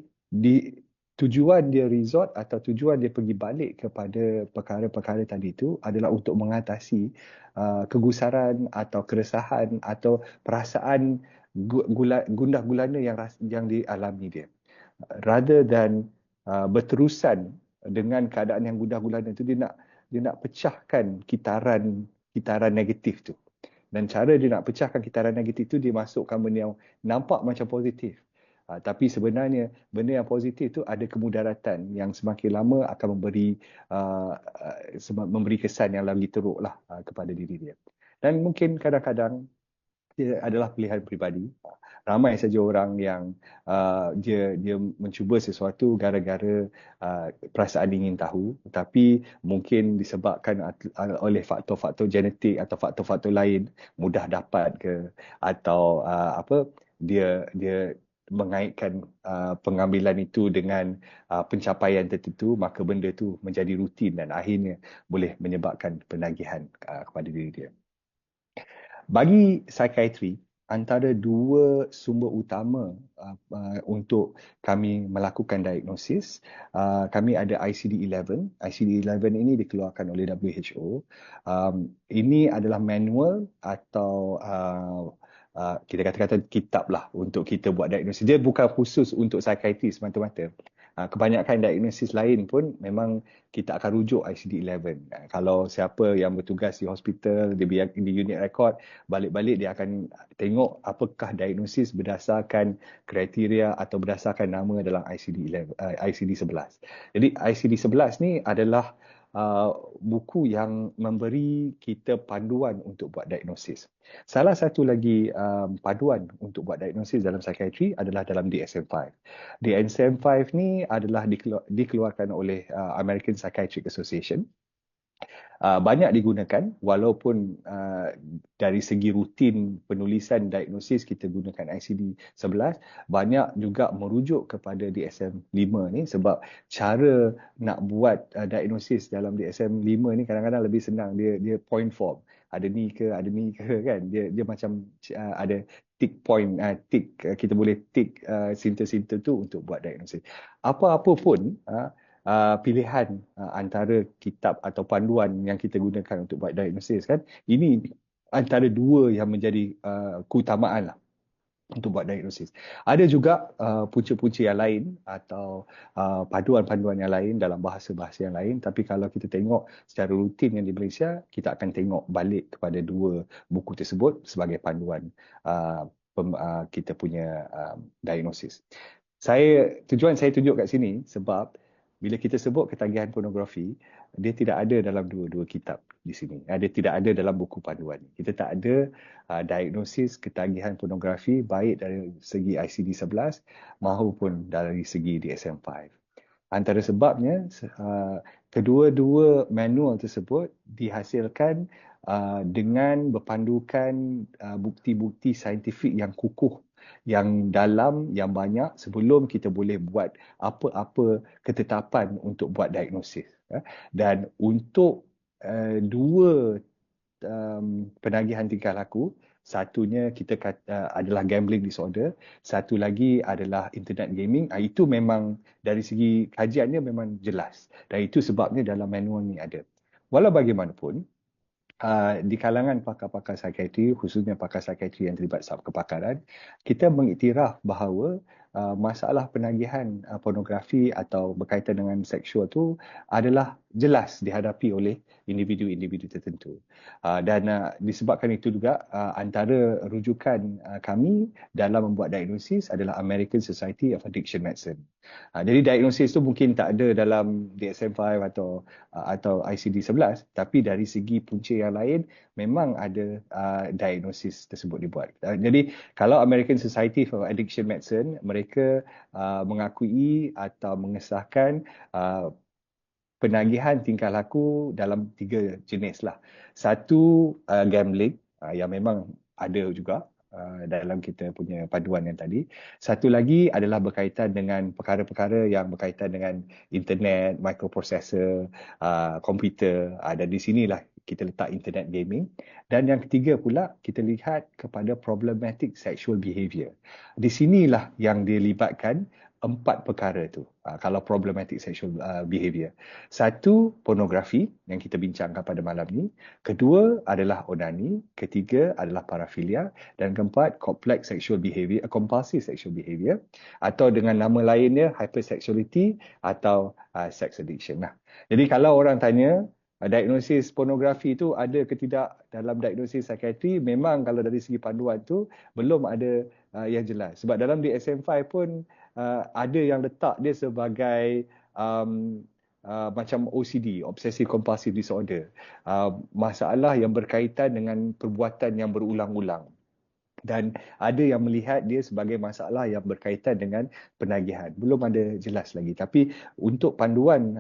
tujuan dia resort atau tujuan dia pergi balik kepada perkara-perkara tadi itu adalah untuk mengatasi kegusaran atau keresahan atau perasaan gundah gulana yang dialami dia. Rather than berterusan dengan keadaan yang gundah gulana itu, dia nak pecahkan kitaran negatif tu. Dan cara dia nak pecahkan kitaran negatif tu, dia masukkan benda yang nampak macam positif. Tapi sebenarnya benda yang positif tu ada kemudaratan yang semakin lama akan memberi kesan yang lagi teruk lah kepada diri dia. Dan mungkin kadang-kadang dia adalah pilihan peribadi. Ramai saja orang yang dia mencuba sesuatu gara-gara perasaan ingin tahu, tapi mungkin disebabkan oleh faktor-faktor genetik atau faktor-faktor lain, mudah dapat ke, atau dia mengaitkan pengambilan itu dengan pencapaian tertentu, maka benda itu menjadi rutin dan akhirnya boleh menyebabkan penagihan kepada diri dia. Bagi psikiatri, antara dua sumber utama untuk kami melakukan diagnosis, kami ada ICD-11. ICD-11 ini dikeluarkan oleh WHO. Ini adalah manual atau kita kata kitab lah untuk kita buat diagnosis. Dia bukan khusus untuk psikiatri semata-mata. Kebanyakan diagnosis lain pun memang kita akan rujuk ICD-11. Kalau siapa yang bertugas di hospital, di unit rekod, balik-balik dia akan tengok apakah diagnosis berdasarkan kriteria atau berdasarkan nama dalam ICD-11, ICD-11. Jadi ICD-11 ni adalah buku yang memberi kita panduan untuk buat diagnosis. Salah satu lagi panduan untuk buat diagnosis dalam psikiatri adalah dalam DSM-5. DSM-5 ni adalah dikeluarkan oleh American Psychiatric Association. Banyak digunakan walaupun dari segi rutin penulisan diagnosis kita gunakan ICD-11, banyak juga merujuk kepada DSM-5 ni sebab cara nak buat diagnosis dalam DSM-5 ni kadang-kadang lebih senang, dia point form. Ada ni ke kan, dia macam ada tick point, kita boleh tick sinter-sinter tu untuk buat diagnosis. Apa-apa pun pilihan antara kitab atau panduan yang kita gunakan untuk buat diagnosis kan, ini antara dua yang menjadi keutamaan lah untuk buat diagnosis. Ada juga punca-punca yang lain atau panduan-panduan yang lain dalam bahasa-bahasa yang lain, tapi kalau kita tengok secara rutin yang di Malaysia, kita akan tengok balik kepada dua buku tersebut sebagai panduan kita punya diagnosis. Tujuan saya tunjuk kat sini sebab bila kita sebut ketagihan pornografi, dia tidak ada dalam dua-dua kitab di sini. Dia tidak ada dalam buku panduan. Kita tak ada diagnosis ketagihan pornografi baik dari segi ICD-11 maupun dari segi DSM-5. Antara sebabnya, kedua-dua manual tersebut dihasilkan dengan berpandukan bukti-bukti saintifik yang kukuh, yang dalam, yang banyak sebelum kita boleh buat apa-apa ketetapan untuk buat diagnosis. Dan untuk dua penagihan tingkah laku, satunya kita adalah gambling disorder, satu lagi adalah internet gaming. Itu memang dari segi kajiannya memang jelas. Dan itu sebabnya dalam manual ni ada. Walau bagaimanapun, di kalangan pakar-pakar psikiatri, khususnya pakar psikiatri yang terlibat kepakaran, kita mengiktiraf bahawa masalah penagihan pornografi atau berkaitan dengan seksual tu adalah jelas dihadapi oleh individu-individu tertentu. Dan disebabkan itu juga antara rujukan kami dalam membuat diagnosis adalah American Society of Addiction Medicine. Jadi diagnosis tu mungkin tak ada dalam DSM-5 atau ICD-11, tapi dari segi punca yang lain memang ada diagnosis tersebut dibuat. Jadi kalau American Society for Addiction Medicine, mereka mengakui atau mengesahkan penagihan tingkah laku dalam 3 jenis lah. Satu gambling yang memang ada juga dalam kita punya panduan yang tadi. Satu lagi adalah berkaitan dengan perkara-perkara yang berkaitan dengan internet, microprocessor, komputer. Dan di sinilah kita letak internet gaming. Dan yang ketiga pula, kita lihat kepada problematic sexual behavior. Di sinilah yang dilibatkan 4 perkara tu. Kalau problematic sexual behavior. Satu, pornografi yang kita bincangkan pada malam ni. Kedua adalah onani. Ketiga adalah parafilia. Dan keempat, complex sexual behavior, compulsive sexual behavior. Atau dengan nama lainnya, hypersexuality atau sex addiction. Jadi kalau orang tanya, diagnosis pornografi itu ada ke tidak dalam diagnosis psikiatri, memang kalau dari segi panduan tu belum ada yang jelas. Sebab dalam DSM-5 pun ada yang letak dia sebagai macam OCD, Obsessive Compulsive Disorder. Masalah yang berkaitan dengan perbuatan yang berulang-ulang. Dan ada yang melihat dia sebagai masalah yang berkaitan dengan penagihan. Belum ada jelas lagi. Tapi untuk panduan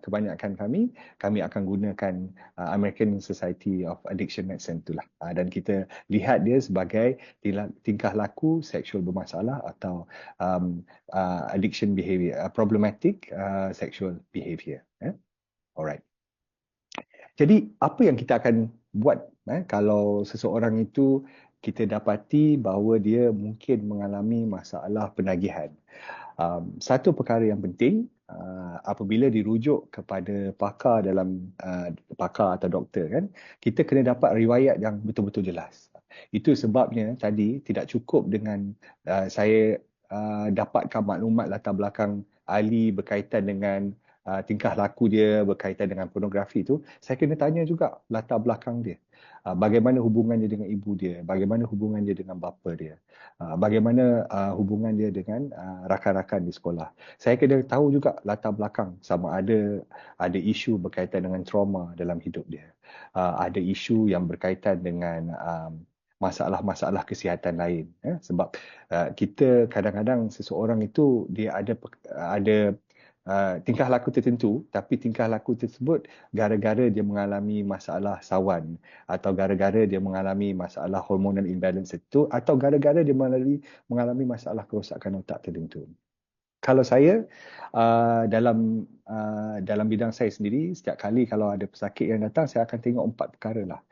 kebanyakan kami akan gunakan American Society of Addiction Medicine itulah. Dan kita lihat dia sebagai tingkah laku seksual bermasalah atau addiction behavior, problematic sexual behavior. Alright. Jadi apa yang kita akan buat kalau seseorang itu kita dapati bahawa dia mungkin mengalami masalah penagihan. Satu perkara yang penting, apabila dirujuk kepada pakar atau doktor kan, kita kena dapat riwayat yang betul-betul jelas. Itu sebabnya tadi tidak cukup dengan saya dapatkan maklumat latar belakang Ali berkaitan dengan tingkah laku dia, berkaitan dengan pornografi itu. Saya kena tanya juga latar belakang dia. Bagaimana hubungan dia dengan ibu dia, bagaimana hubungan dia dengan bapa dia, bagaimana hubungan dia dengan rakan-rakan di sekolah. Saya kena tahu juga latar belakang, sama ada isu berkaitan dengan trauma dalam hidup dia. Ada isu yang berkaitan dengan masalah-masalah kesihatan lain. Sebab kita kadang-kadang seseorang itu dia ada tingkah laku tertentu, tapi tingkah laku tersebut gara-gara dia mengalami masalah sawan, atau gara-gara dia mengalami masalah hormonal imbalance itu, atau gara-gara dia mengalami masalah kerosakan otak tertentu. Kalau saya dalam bidang saya sendiri, setiap kali kalau ada pesakit yang datang, saya akan tengok 4 perkara lah.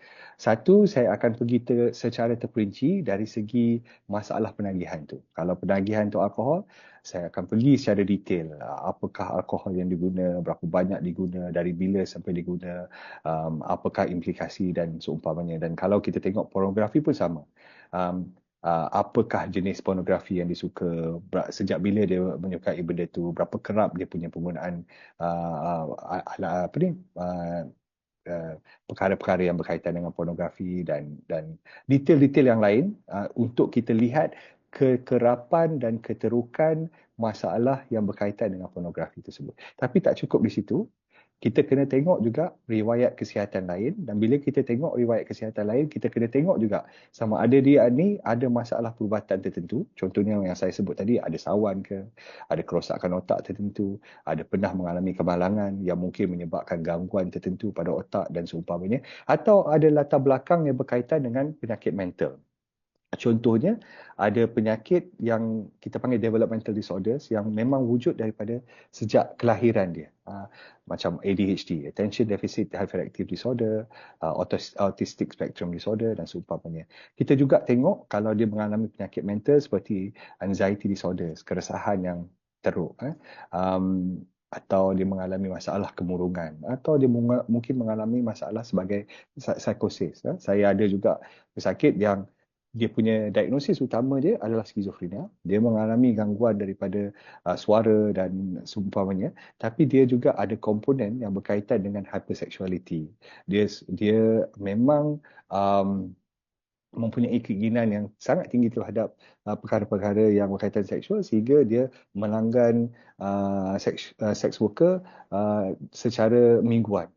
Satu, saya akan pergi secara terperinci dari segi masalah penagihan tu. Kalau penagihan tu alkohol, saya akan pergi secara detail. Apakah alkohol yang diguna, berapa banyak diguna, dari bila sampai diguna, apakah implikasi dan seumpamanya. Dan kalau kita tengok pornografi pun sama. Apakah jenis pornografi yang disuka, sejak bila dia menyukai benda tu, berapa kerap dia punya penggunaan perkara-perkara yang berkaitan dengan pornografi dan detail-detail yang lain untuk kita lihat kekerapan dan keterukan masalah yang berkaitan dengan pornografi tersebut. Tapi tak cukup di situ. Kita kena tengok juga riwayat kesihatan lain, dan bila kita tengok riwayat kesihatan lain, kita kena tengok juga sama ada dia ni ada masalah perubatan tertentu. Contohnya yang saya sebut tadi, ada sawan ke, ada kerosakan otak tertentu, ada pernah mengalami kemalangan yang mungkin menyebabkan gangguan tertentu pada otak dan seumpamanya, atau ada latar belakang yang berkaitan dengan penyakit mental. Contohnya, ada penyakit yang kita panggil developmental disorders yang memang wujud daripada sejak kelahiran dia. Macam ADHD, Attention Deficit Hyperactive Disorder, Autistic Spectrum Disorder dan seumpamanya. Kita juga tengok kalau dia mengalami penyakit mental seperti anxiety disorders, keresahan yang teruk. Atau dia mengalami masalah kemurungan, atau dia mungkin mengalami masalah sebagai psikosis. Saya ada juga pesakit yang dia punya diagnosis utama dia adalah skizofrenia. Dia mengalami gangguan daripada suara dan seumpamanya, tapi dia juga ada komponen yang berkaitan dengan hypersexuality. Dia memang mempunyai keinginan yang sangat tinggi terhadap perkara-perkara yang berkaitan seksual, sehingga dia melanggan sex worker secara mingguan.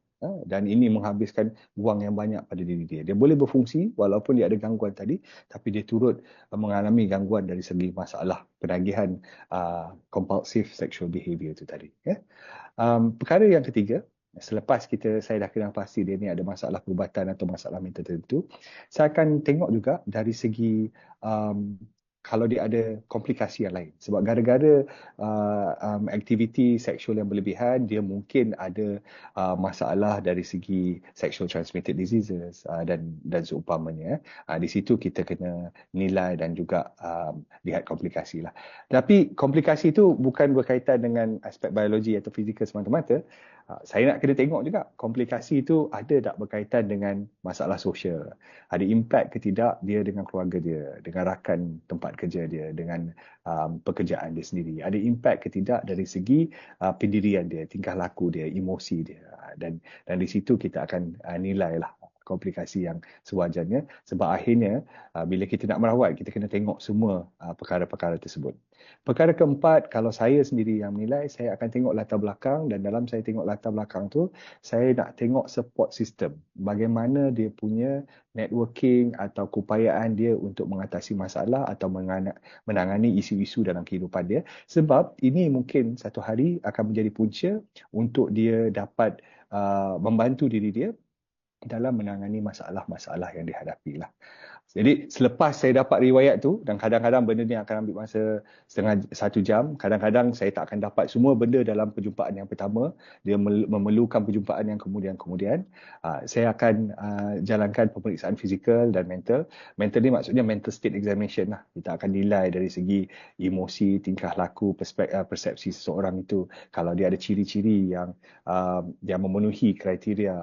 Dan ini menghabiskan wang yang banyak pada diri dia. Dia boleh berfungsi walaupun dia ada gangguan tadi, tapi dia turut mengalami gangguan dari segi masalah penagihan compulsive sexual behavior itu tadi. Perkara yang ketiga, selepas saya dah kenal pasti dia ni ada masalah perubatan atau masalah mental tertentu, saya akan tengok juga dari segi kalau dia ada komplikasi yang lain. Sebab gara-gara aktiviti seksual yang berlebihan, dia mungkin ada masalah dari segi sexual transmitted diseases dan seumpamanya. Di situ kita kena nilai dan juga lihat komplikasi lah. Tapi komplikasi itu bukan berkaitan dengan aspek biologi atau fizikal semata-mata. Saya nak kena tengok juga komplikasi itu ada tak berkaitan dengan masalah sosial. Ada impact ke tidak dia dengan keluarga dia, dengan rakan tempat kerja dia, dengan pekerjaan dia sendiri. Ada impact ke tidak dari segi pendirian dia, tingkah laku dia, emosi dia. Dan di situ kita akan nilailah komplikasi yang sewajarnya. Sebab akhirnya bila kita nak merawat, kita kena tengok semua perkara-perkara tersebut. Perkara keempat, kalau saya sendiri yang menilai, saya akan tengok latar belakang, dan dalam saya tengok latar belakang tu, saya nak tengok support system. Bagaimana dia punya networking atau keupayaan dia untuk mengatasi masalah atau menangani isu-isu dalam kehidupan dia. Sebab ini mungkin satu hari akan menjadi punca untuk dia dapat membantu diri dia dalam menangani masalah-masalah yang dihadapi lah. Jadi selepas saya dapat riwayat tu, dan kadang-kadang benda ni akan ambil masa setengah 1 jam, kadang-kadang saya tak akan dapat semua benda dalam perjumpaan yang pertama, dia memerlukan perjumpaan yang kemudian. Saya akan jalankan pemeriksaan fizikal dan mental. Mental ni maksudnya mental state examination lah. Kita akan nilai dari segi emosi, tingkah laku, persepsi seseorang itu. Kalau dia ada ciri-ciri yang memenuhi kriteria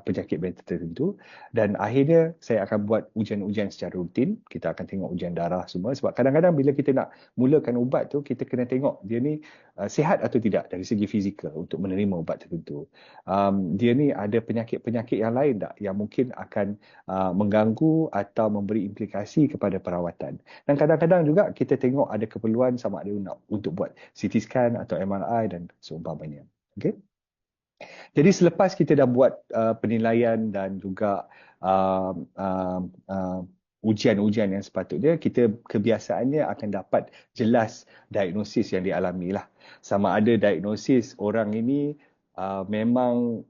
penyakit mental tertentu, dan akhirnya saya akan buat ujian-ujian secara rutin. Kita akan tengok ujian darah semua. Sebab kadang-kadang bila kita nak mulakan ubat tu, kita kena tengok dia ni sihat atau tidak dari segi fizikal untuk menerima ubat tertentu. Dia ni ada penyakit-penyakit yang lain tak yang mungkin akan mengganggu atau memberi implikasi kepada perawatan. Dan kadang-kadang juga kita tengok ada keperluan sama ada untuk buat CT scan atau MRI dan seumpamanya. Okay? Jadi selepas kita dah buat penilaian dan juga ujian-ujian yang sepatutnya, kita kebiasaannya akan dapat jelas diagnosis yang dialami lah. Sama ada diagnosis orang ini memang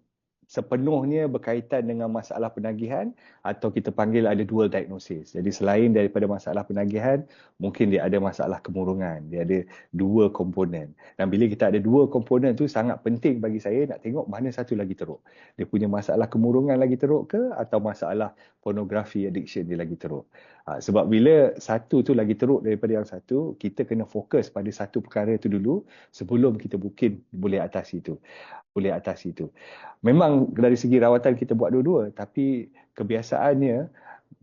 sepenuhnya berkaitan dengan masalah penagihan atau kita panggil ada dual diagnosis. Jadi selain daripada masalah penagihan, mungkin dia ada masalah kemurungan. Dia ada dua komponen. Dan bila kita ada dua komponen tu sangat penting bagi saya nak tengok mana satu lagi teruk. Dia punya masalah kemurungan lagi teruk ke atau masalah pornografi addiction dia lagi teruk. Sebab bila satu tu lagi teruk daripada yang satu, kita kena fokus pada satu perkara itu dulu sebelum kita mungkin boleh atasi itu. Memang dari segi rawatan kita buat dua-dua, tapi kebiasaannya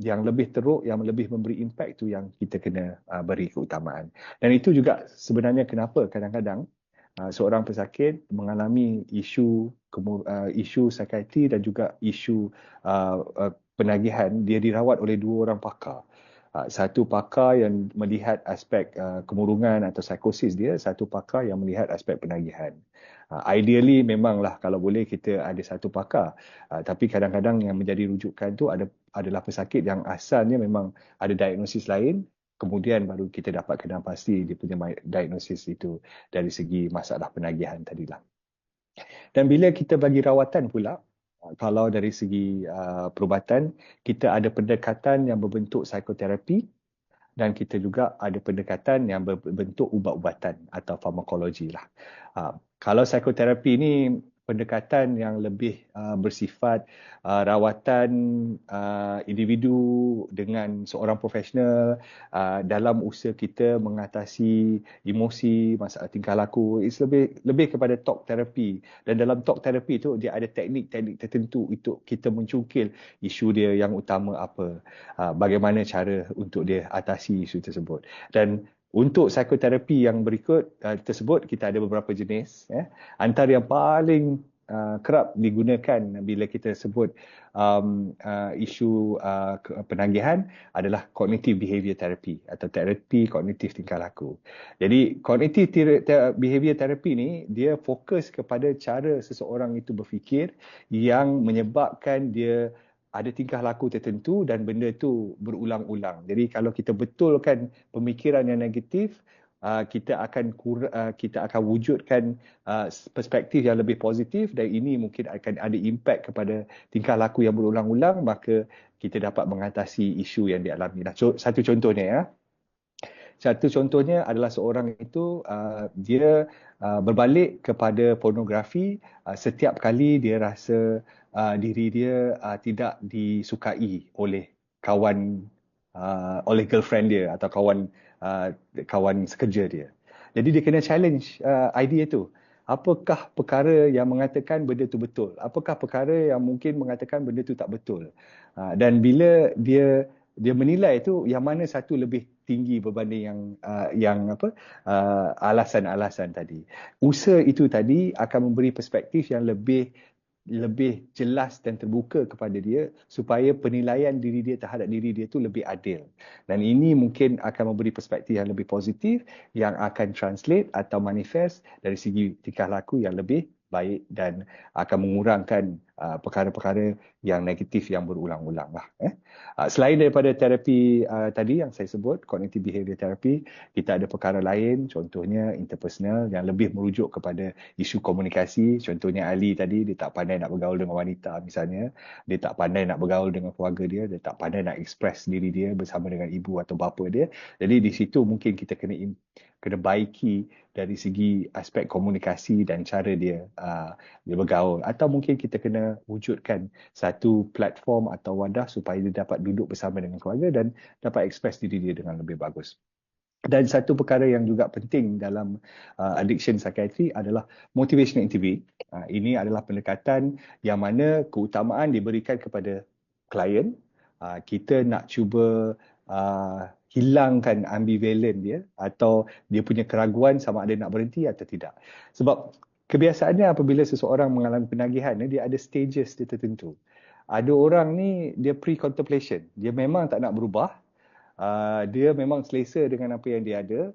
yang lebih teruk, yang lebih memberi impak tu yang kita kena beri keutamaan. Dan itu juga sebenarnya kenapa kadang-kadang seorang pesakit mengalami isu psikiatri dan juga isu penagihan, dia dirawat oleh dua orang pakar. Satu pakar yang melihat aspek kemurungan atau psikosis dia, satu pakar yang melihat aspek penagihan. Ideally memanglah kalau boleh kita ada satu pakar, tapi kadang-kadang yang menjadi rujukan tu adalah pesakit yang asalnya memang ada diagnosis lain, kemudian baru kita dapat kenal pasti dia punya diagnosis itu dari segi masalah penagihan tadilah. Dan bila kita bagi rawatan pula, kalau dari segi perubatan, kita ada pendekatan yang berbentuk psikoterapi dan kita juga ada pendekatan yang berbentuk ubat-ubatan atau farmakologi lah. Kalau psikoterapi ni pendekatan yang lebih bersifat rawatan individu dengan seorang profesional dalam usaha kita mengatasi emosi, masalah tingkah laku. It's lebih kepada talk therapy. Dan dalam talk therapy tu dia ada teknik-teknik tertentu untuk kita mencungkil isu dia yang utama apa. Bagaimana cara untuk dia atasi isu tersebut. Dan untuk psikoterapi yang berikut tersebut, kita ada beberapa jenis. Antara yang paling kerap digunakan bila kita sebut isu penagihan adalah cognitive behavior therapy atau terapi kognitif tingkah laku. Jadi cognitive behavior therapy ni dia fokus kepada cara seseorang itu berfikir yang menyebabkan dia ada tingkah laku tertentu dan benda tu berulang-ulang. Jadi kalau kita betulkan pemikiran yang negatif, kita akan wujudkan perspektif yang lebih positif dan ini mungkin akan ada impak kepada tingkah laku yang berulang-ulang, maka kita dapat mengatasi isu yang dialami. Satu contohnya ya. Satu contohnya adalah seorang itu dia berbalik kepada pornografi setiap kali dia rasa diri dia tidak disukai oleh kawan, oleh girlfriend dia atau kawan sekerja dia. Jadi dia kena challenge idea tu. Apakah perkara yang mengatakan benda tu betul? Apakah perkara yang mungkin mengatakan benda tu tak betul? Dan bila dia menilai tu yang mana satu lebih tinggi berbanding alasan-alasan tadi. Usaha itu tadi akan memberi perspektif yang lebih jelas dan terbuka kepada dia supaya penilaian diri dia terhadap diri dia tu lebih adil. Dan ini mungkin akan memberi perspektif yang lebih positif yang akan translate atau manifest dari segi tingkah laku yang lebih baik dan akan mengurangkan perkara-perkara yang negatif yang berulang-ulang lah. Selain daripada terapi tadi yang saya sebut, cognitive behavior therapy, kita ada perkara lain, contohnya interpersonal yang lebih merujuk kepada isu komunikasi. Contohnya Ali tadi, dia tak pandai nak bergaul dengan wanita misalnya, dia tak pandai nak bergaul dengan keluarga dia tak pandai nak express diri dia bersama dengan ibu atau bapa dia. Jadi di situ mungkin kita kena baiki dari segi aspek komunikasi dan cara dia bergaul. Atau mungkin kita kena wujudkan satu platform atau wadah supaya dia dapat duduk bersama dengan keluarga dan dapat express diri dia dengan lebih bagus. Dan satu perkara yang juga penting dalam addiction psychiatry adalah motivational interview. Ini adalah pendekatan yang mana keutamaan diberikan kepada klien kita nak cuba hilangkan ambivalen dia atau dia punya keraguan sama ada nak berhenti atau tidak. Sebab kebiasaannya apabila seseorang mengalami penagihan, dia ada stages dia tertentu. Ada orang ni dia pre-contemplation, dia memang tak nak berubah, dia memang selesa dengan apa yang dia ada,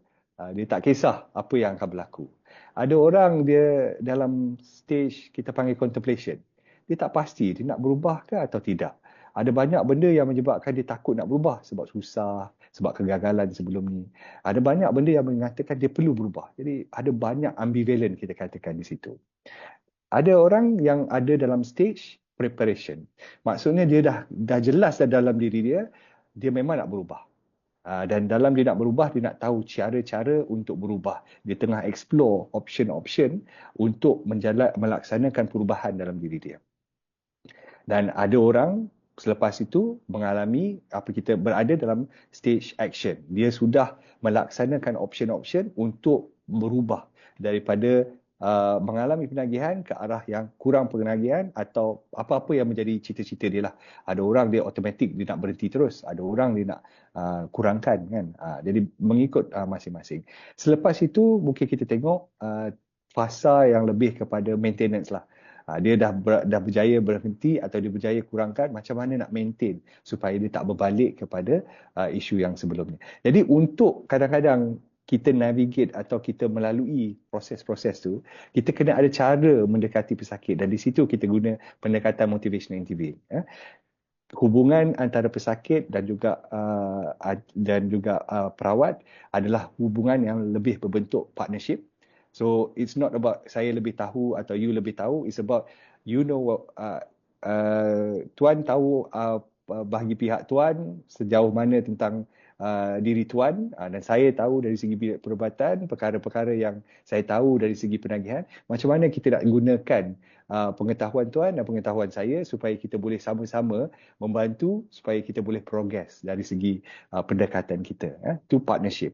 dia tak kisah apa yang akan berlaku. Ada orang dia dalam stage kita panggil contemplation, dia tak pasti dia nak berubah ke atau tidak. Ada banyak benda yang menyebabkan dia takut nak berubah, sebab susah, sebab kegagalan sebelum ni. Ada banyak benda yang mengatakan dia perlu berubah. Jadi ada banyak ambivalent kita katakan di situ. Ada orang yang ada dalam stage preparation. Maksudnya dia dah jelas dalam diri dia, dia memang nak berubah. Dan dalam dia nak berubah, dia nak tahu cara-cara untuk berubah. Dia tengah explore option-option untuk melaksanakan perubahan dalam diri dia. Dan ada orang selepas itu mengalami kita berada dalam stage action. Dia sudah melaksanakan option-option untuk berubah daripada mengalami penagihan ke arah yang kurang penagihan atau apa-apa yang menjadi cita-cita dia lah. Ada orang dia automatik dia nak berhenti terus, ada orang dia nak kurangkan kan. Jadi mengikut masing-masing. Selepas itu mungkin kita tengok fasa yang lebih kepada maintenance lah. Dia dah berjaya berhenti atau dia berjaya kurangkan, macam mana nak maintain supaya dia tak berbalik kepada isu yang sebelumnya. Jadi untuk kadang-kadang kita navigate atau kita melalui proses-proses tu, kita kena ada cara mendekati pesakit, dan di situ kita guna pendekatan motivational interviewing. Hubungan antara pesakit dan juga perawat adalah hubungan yang lebih berbentuk partnership. So it's not about saya lebih tahu atau you lebih tahu. It's about you know what, tuan tahu bagi pihak tuan sejauh mana tentang diri tuan, dan saya tahu dari segi perubatan perkara-perkara yang saya tahu dari segi penagihan. Macam mana kita nak gunakan pengetahuan tuan dan pengetahuan saya supaya kita boleh sama-sama membantu supaya kita boleh progress dari segi pendekatan kita. Itu partnership.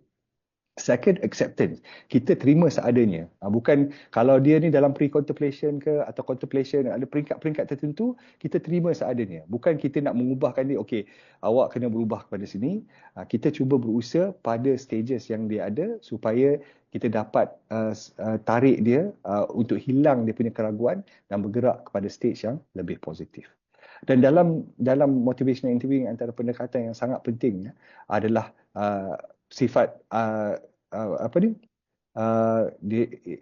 Second, acceptance. Kita terima seadanya. Bukan kalau dia ni dalam pre-contemplation ke atau contemplation, ada peringkat-peringkat tertentu, kita terima seadanya. Bukan kita nak mengubahkan dia, okey, awak kena berubah kepada sini. Kita cuba berusaha pada stages yang dia ada supaya kita dapat tarik dia untuk hilang dia punya keraguan dan bergerak kepada stage yang lebih positif. Dan dalam motivational interviewing, antara pendekatan yang sangat penting adalah sifat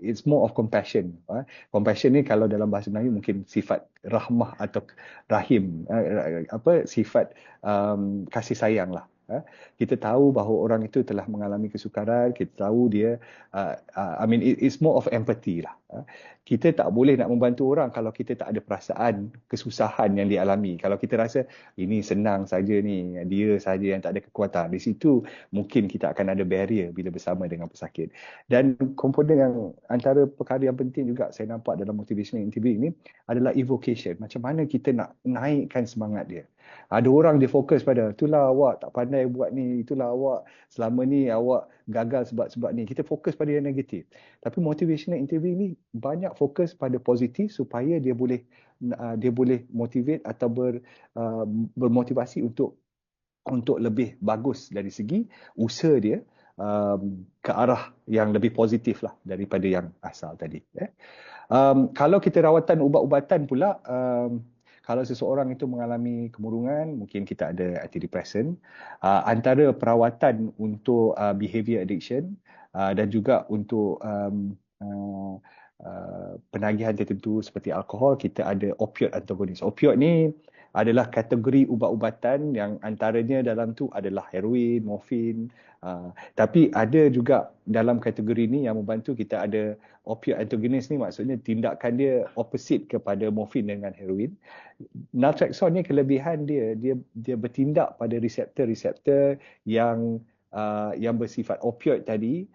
it's more of compassion. Compassion ni kalau dalam bahasa Melayu mungkin sifat rahmah atau rahim, sifat kasih sayang lah. Kita tahu bahawa orang itu telah mengalami kesukaran, kita tahu dia it's more of empathy lah. Kita tak boleh nak membantu orang kalau kita tak ada perasaan kesusahan yang dialami. Kalau kita rasa ini senang saja ni, dia saja yang tak ada kekuatan, di situ mungkin kita akan ada barrier bila bersama dengan pesakit. Dan komponen yang antara perkara yang penting juga saya nampak dalam motivational interviewing ni adalah evocation. Macam mana kita nak naikkan semangat dia. Ada orang dia fokus pada itulah awak tak pandai buat ni, itulah awak selama ni awak gagal sebab ni. Kita fokus pada yang negatif. Tapi motivational interview ni banyak fokus pada positif supaya dia boleh motivate atau bermotivasi untuk lebih bagus dari segi usaha dia ke arah yang lebih positif lah daripada yang asal tadi. Kalau kita rawatan ubat-ubatan pula, kalau seseorang itu mengalami kemurungan, mungkin kita ada antidepresan. Antara perawatan untuk behavior addiction dan juga untuk penagihan tertentu seperti alkohol, kita ada opioid antagonis. Opioid ni adalah kategori ubat-ubatan yang antaranya dalam tu adalah heroin, morfin. Tapi ada juga dalam kategori ni yang membantu, kita ada opioid antagonis ni, maksudnya tindakan dia opposite kepada morfin dengan heroin. Naltrexone ni kelebihan dia bertindak pada reseptor-reseptor yang bersifat opioid tadi,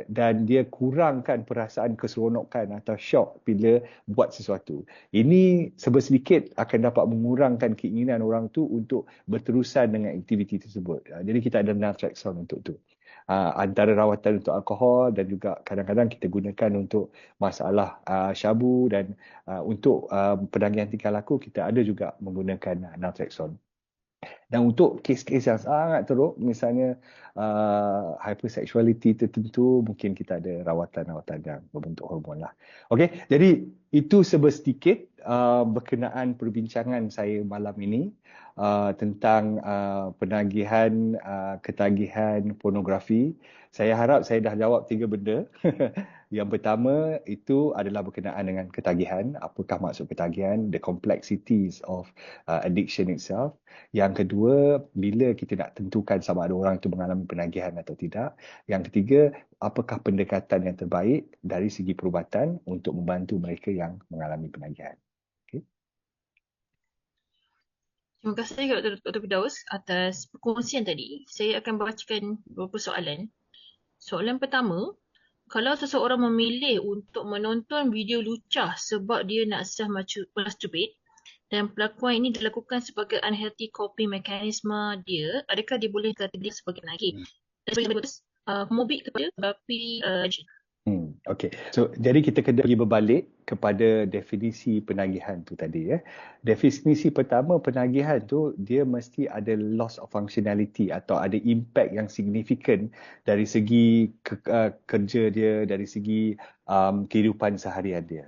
dan dia kurangkan perasaan keseronokan atau shock bila buat sesuatu. Ini sedikit akan dapat mengurangkan keinginan orang tu untuk berterusan dengan aktiviti tersebut. Jadi kita ada naltrexone untuk tu. Antara rawatan untuk alkohol, dan juga kadang-kadang kita gunakan untuk masalah syabu, dan untuk penagihan tingkah laku kita ada juga menggunakan naltrexone. Dan untuk kes-kes yang sangat teruk, misalnya hypersexuality tertentu, mungkin kita ada rawatan-rawatan yang berbentuk hormon lah. Okey, jadi itu sedikit berkenaan perbincangan saya malam ini tentang penagihan, ketagihan pornografi. Saya harap saya dah jawab 3 benda. Yang pertama itu adalah berkenaan dengan ketagihan. Apakah maksud ketagihan? The complexities of addiction itself. Yang kedua, bila kita nak tentukan sama ada orang itu mengalami penagihan atau tidak. Yang ketiga, apakah pendekatan yang terbaik dari segi perubatan untuk membantu mereka yang mengalami penagihan. Okay. Terima kasih Dr. Firdaus atas perkongsian tadi. Saya akan bacakan beberapa soalan. Soalan pertama, kalau seseorang memilih untuk menonton video lucah sebab dia nak masturbate dan pelakuan ini dilakukan sebagai unhealthy coping mechanism dia, adakah dia boleh kategori sebagai penagih? Dan sebagai komorbid kepada terapi addiction. Okay. So, jadi kita kena pergi berbalik kepada definisi penagihan tu tadi. Definisi pertama, penagihan tu dia mesti ada loss of functionality atau ada impact yang signifikan dari segi kerja dia, dari segi kehidupan seharian dia.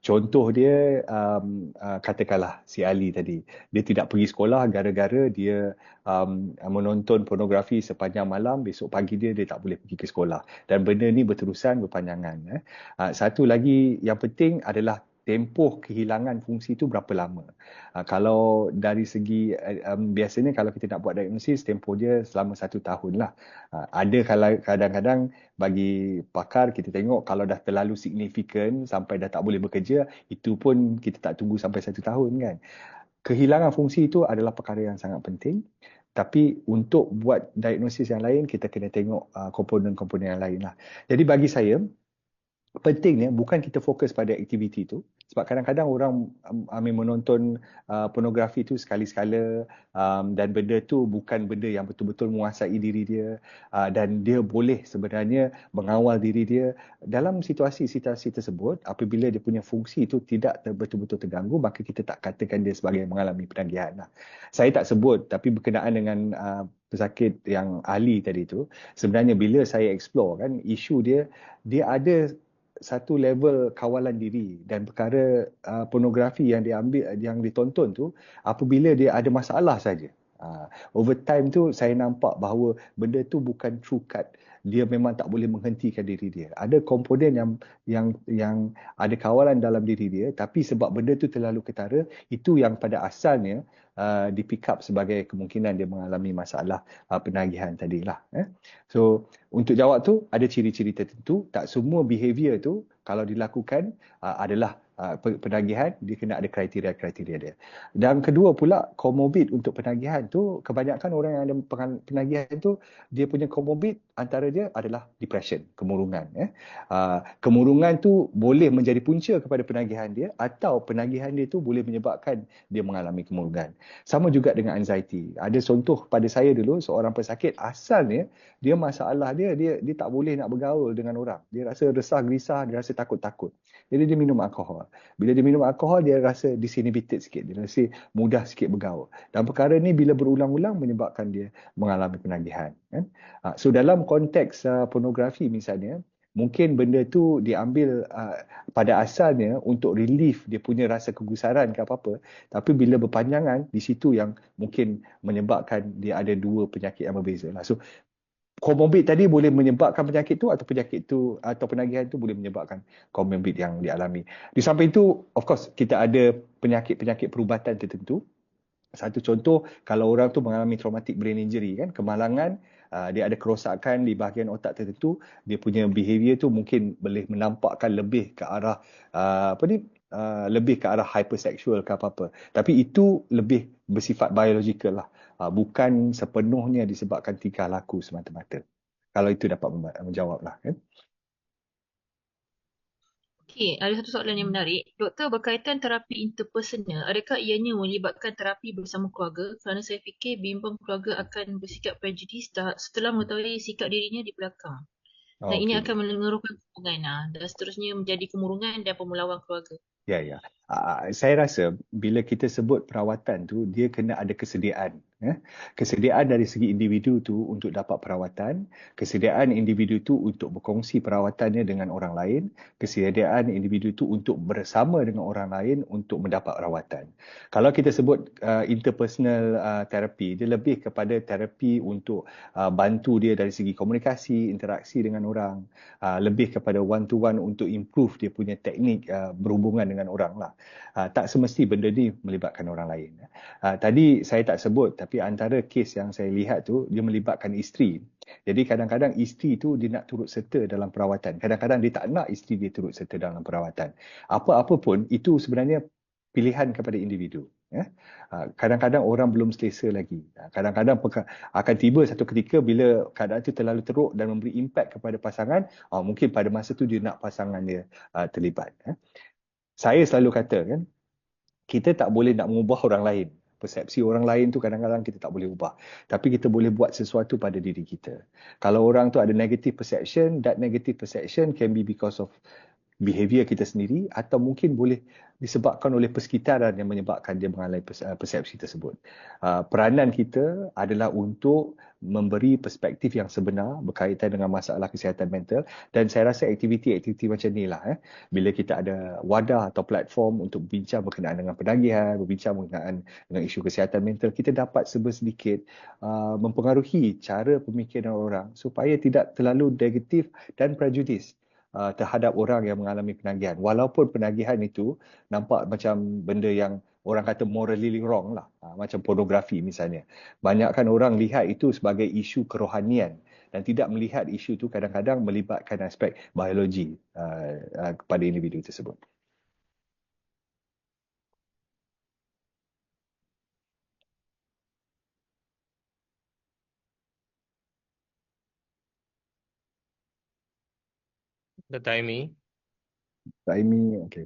Contoh dia, katakanlah si Ali tadi, dia tidak pergi sekolah gara-gara dia menonton pornografi sepanjang malam, besok pagi dia tak boleh pergi ke sekolah. Dan benda ni berterusan, berpanjangan. Satu lagi yang penting adalah tempoh kehilangan fungsi itu berapa lama. Kalau dari segi, biasanya kalau kita nak buat diagnosis, tempoh dia selama 1 tahun lah. Ada kadang-kadang bagi pakar, kita tengok kalau dah terlalu signifikan sampai dah tak boleh bekerja, itu pun kita tak tunggu sampai 1 tahun kan. Kehilangan fungsi itu adalah perkara yang sangat penting. Tapi untuk buat diagnosis yang lain, kita kena tengok komponen-komponen yang lain lah. Jadi bagi saya, pentingnya bukan kita fokus pada aktiviti itu. Sebab kadang-kadang orang menonton pornografi itu sekali-sekala dan benda tu bukan benda yang betul-betul menguasai diri dia dan dia boleh sebenarnya mengawal diri dia. Dalam situasi-situasi tersebut, apabila dia punya fungsi itu tidak betul-betul terganggu, maka kita tak katakan dia sebagai mengalami penagihan lah. Saya tak sebut, tapi berkenaan dengan pesakit yang ahli tadi tu, sebenarnya bila saya explore kan, isu dia ada satu level kawalan diri dan perkara pornografi yang diambil, yang ditonton tu, apabila dia ada masalah saja. Over time tu saya nampak bahawa benda tu bukan true cut. Dia memang tak boleh menghentikan diri dia. Ada komponen yang ada kawalan dalam diri dia, tapi sebab benda tu terlalu ketara, itu yang pada asalnya di pick up sebagai kemungkinan dia mengalami masalah penagihan tadilah. So untuk jawab tu ada ciri-ciri tertentu. Tak semua behavior tu kalau dilakukan adalah penagihan, dia kena ada kriteria-kriteria dia. Dan kedua pula, komorbid untuk penagihan tu, kebanyakan orang yang ada penagihan tu, dia punya komorbid antara dia adalah depression, kemurungan. Kemurungan tu boleh menjadi punca kepada penagihan dia, atau penagihan dia tu boleh menyebabkan dia mengalami kemurungan. Sama juga dengan anxiety. Ada contoh pada saya dulu, seorang pesakit, asalnya dia masalah dia tak boleh nak bergaul dengan orang. Dia rasa resah, gelisah, dia rasa takut-takut. Jadi dia minum alkohol. Bila dia minum alkohol, dia rasa disinhibited sikit. Dia rasa mudah sikit bergaul. Dan perkara ni bila berulang-ulang menyebabkan dia mengalami penagihan. So dalam konteks pornografi misalnya, mungkin benda tu diambil pada asalnya untuk relief dia punya rasa kegusaran ke apa-apa. Tapi bila berpanjangan, di situ yang mungkin menyebabkan dia ada dua penyakit yang berbeza. So komorbid tadi boleh menyebabkan penyakit tu, atau penyakit tu atau penagihan tu boleh menyebabkan komorbid yang dialami. Di samping itu, of course, kita ada penyakit-penyakit perubatan tertentu. Satu contoh, kalau orang tu mengalami traumatic brain injury, kan, kemalangan, dia ada kerosakan di bahagian otak tertentu, dia punya behavior tu mungkin boleh menampakkan lebih ke arah lebih ke arah hypersexual ke apa-apa. Tapi itu lebih bersifat biological lah. Bukan sepenuhnya disebabkan tingkah laku semata-mata. Kalau itu dapat menjawab lah. Kan? Okey, ada satu soalan yang menarik. Doktor, berkaitan terapi interpersonal, adakah ianya melibatkan terapi bersama keluarga? Kerana saya fikir bimbang keluarga akan bersikap prejudis setelah mengetahui sikap dirinya di belakang. Dan ini akan mengeruhkan hubungan dan seterusnya menjadi kemurungan dan pemulawan keluarga. Ya. Saya rasa bila kita sebut perawatan tu, dia kena ada kesediaan Kesediaan dari segi individu tu untuk dapat perawatan, kesediaan individu tu untuk berkongsi perawatannya dengan orang lain, kesediaan individu tu untuk bersama dengan orang lain untuk mendapat rawatan. Kalau kita sebut interpersonal therapy, dia lebih kepada terapi untuk bantu dia dari segi komunikasi, interaksi dengan orang, lebih kepada one to one untuk improve dia punya teknik berhubungan dengan orang lah. Tak semesti benda ni melibatkan orang lain. Tadi saya tak sebut, tapi antara kes yang saya lihat tu, dia melibatkan isteri. Jadi kadang-kadang isteri tu dia nak turut serta dalam perawatan. Kadang-kadang dia tak nak isteri dia turut serta dalam perawatan. Apa-apa pun, itu sebenarnya pilihan kepada individu. Kadang-kadang orang belum selesa lagi. Kadang-kadang akan tiba satu ketika bila keadaan itu terlalu teruk dan memberi impak kepada pasangan, mungkin pada masa tu dia nak pasangan dia terlibat. Saya selalu kata kan, kita tak boleh nak mengubah orang lain. Persepsi orang lain tu kadang-kadang kita tak boleh ubah. Tapi kita boleh buat sesuatu pada diri kita. Kalau orang tu ada negative perception, that negative perception can be because of behavior kita sendiri atau mungkin boleh disebabkan oleh persekitaran yang menyebabkan dia mengalami persepsi tersebut. Peranan kita adalah untuk memberi perspektif yang sebenar berkaitan dengan masalah kesihatan mental, dan saya rasa aktiviti-aktiviti macam ni lah. Bila kita ada wadah atau platform untuk berbincang berkenaan dengan penagihan, berbincang berkenaan dengan isu kesihatan mental, kita dapat sedikit mempengaruhi cara pemikiran orang supaya tidak terlalu negatif dan prejudis terhadap orang yang mengalami penagihan. Walaupun penagihan itu nampak macam benda yang orang kata morally wrong lah. Macam pornografi misalnya. Banyakkan orang lihat itu sebagai isu kerohanian dan tidak melihat isu itu kadang-kadang melibatkan aspek biologi kepada individu tersebut. Dr. Aimi. Aimi, okay.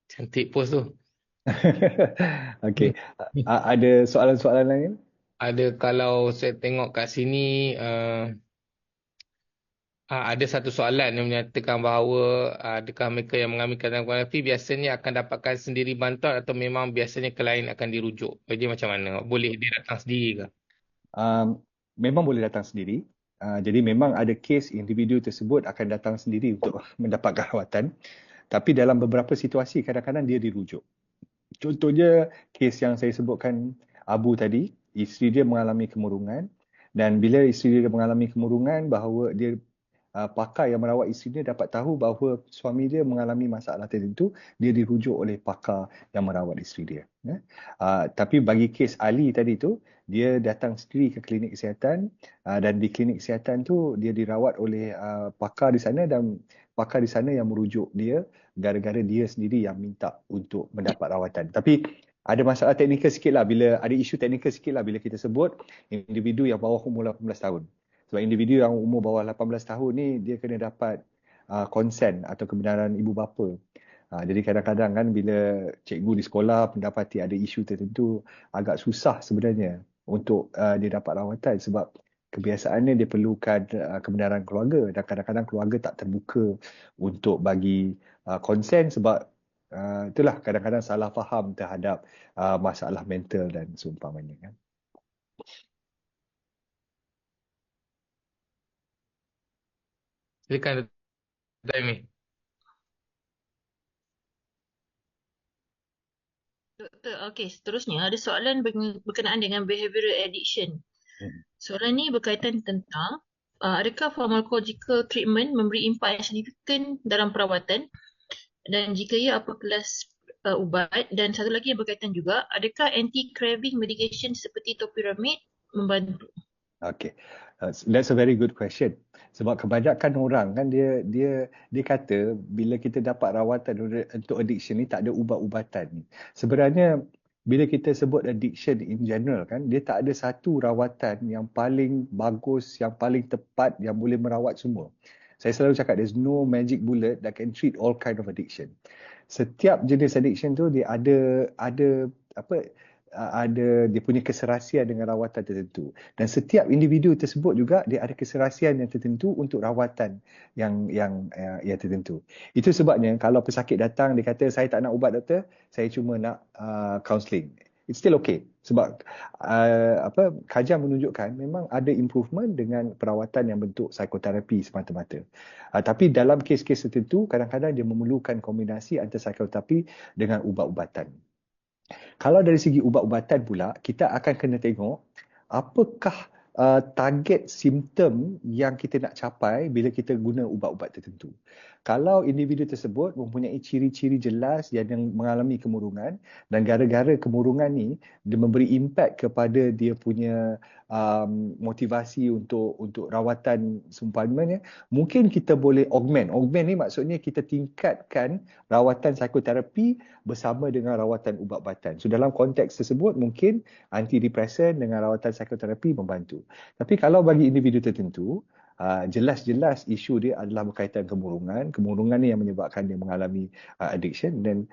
Cantik post tu. Okay. Ada soalan-soalan lain? Ada, kalau saya tengok kat sini, ada satu soalan yang menyatakan bahawa adakah mereka yang mengalami kekerasan pornografi biasanya akan dapatkan sendiri bantuan atau memang biasanya klien akan dirujuk? Jadi macam mana? Boleh dia datang sendiri ke? Memang boleh datang sendiri. Jadi memang ada kes individu tersebut akan datang sendiri untuk mendapatkan rawatan. Tapi dalam beberapa situasi kadang-kadang dia dirujuk. Contohnya kes yang saya sebutkan Abu tadi, isteri dia mengalami kemurungan, dan bila isteri dia mengalami kemurungan, bahawa dia pakar yang merawat isteri dia dapat tahu bahawa suami dia mengalami masalah tertentu, dia dirujuk oleh pakar yang merawat isteri dia. Tapi bagi kes Ali tadi tu, dia datang sendiri ke klinik kesihatan, dan di klinik kesihatan tu dia dirawat oleh pakar di sana, dan pakar di sana yang merujuk dia gara-gara dia sendiri yang minta untuk mendapat rawatan. Tapi ada masalah teknikal sikit lah, ada isu teknikal sikit lah bila kita sebut individu yang bawah umur 18 tahun. Sebab individu yang umur bawah 18 tahun ni dia kena dapat konsen atau kebenaran ibu bapa. Jadi kadang-kadang kan bila cikgu di sekolah mendapati ada isu tertentu, agak susah sebenarnya untuk dia dapat rawatan sebab kebiasaannya dia perlukan kebenaran keluarga, dan kadang-kadang keluarga tak terbuka untuk bagi konsen sebab itulah kadang-kadang salah faham terhadap masalah mental dan seumpamanya kan. Silakan Dr. Aimi. Doktor, okey, seterusnya ada soalan berkenaan dengan behavioral addiction. Soalan ni berkaitan tentang adakah pharmacological treatment memberi impak yang signifikan dalam perawatan, dan jika ya, apa kelas ubat, dan satu lagi yang berkaitan juga, adakah anti-craving medication seperti topiramate membantu? Okay, that's a very good question. Sebab kebanyakan orang kan dia kata bila kita dapat rawatan untuk addiction ni tak ada ubat-ubatan. Sebenarnya bila kita sebut addiction in general kan, dia tak ada satu rawatan yang paling bagus, yang paling tepat, yang boleh merawat semua. Saya selalu cakap there's no magic bullet that can treat all kind of addiction. Setiap jenis addiction tu dia ada dia punya keserasian dengan rawatan tertentu, dan setiap individu tersebut juga dia ada keserasian yang tertentu untuk rawatan yang tertentu. Itu sebabnya kalau pesakit datang dia kata saya tak nak ubat doktor, saya cuma nak counselling. it's still okay. Sebab kajian menunjukkan memang ada improvement dengan perawatan yang bentuk psikoterapi semata-mata. Tapi dalam kes-kes tertentu, kadang-kadang dia memerlukan kombinasi antara psikoterapi dengan ubat-ubatan. Kalau dari segi ubat-ubatan pula, kita akan kena tengok apakah target simptom yang kita nak capai bila kita guna ubat-ubat tertentu. Kalau individu tersebut mempunyai ciri-ciri jelas yang mengalami kemurungan dan gara-gara kemurungan ni dia memberi impak kepada dia punya motivasi untuk rawatan seumpamanya, mungkin kita boleh augment. Augment ni maksudnya kita tingkatkan rawatan psikoterapi bersama dengan rawatan ubat-ubatan. So dalam konteks tersebut mungkin antidepresan dengan rawatan psikoterapi membantu. Tapi kalau bagi individu tertentu, jelas-jelas isu dia adalah berkaitan kemurungan. Kemurungan ni yang menyebabkan dia mengalami addiction dan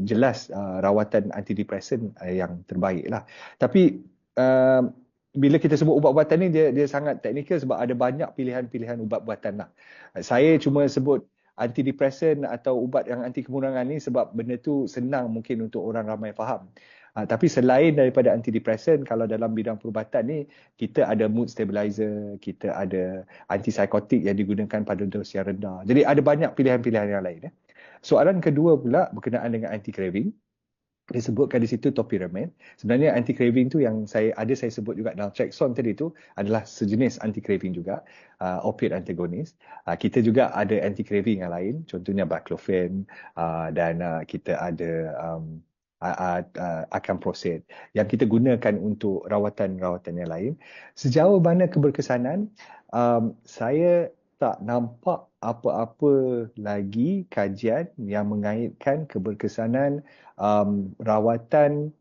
jelas rawatan antidepresan yang terbaik lah. Tapi bila kita sebut ubat-ubatan ni dia sangat teknikal sebab ada banyak pilihan-pilihan ubat-ubatan lah. Saya cuma sebut antidepresan atau ubat yang anti kemurungan ni sebab benda tu senang mungkin untuk orang ramai faham. Tapi selain daripada antidepresan, kalau dalam bidang perubatan ni, kita ada mood stabilizer, kita ada antipsikotik yang digunakan pada dos yang rendah. Jadi ada banyak pilihan-pilihan yang lain. Soalan kedua pula berkenaan dengan anti-craving. Disebutkan di situ topiramate. Sebenarnya anti-craving tu yang saya sebut juga naltrexone tadi tu adalah sejenis anti-craving juga, opiate antagonis. Kita juga ada anti-craving yang lain, contohnya baclofen dan kita ada acamprosate yang kita gunakan untuk rawatan-rawatan yang lain. Sejauh mana keberkesanan, saya tak nampak apa-apa lagi kajian yang mengaitkan keberkesanan rawatan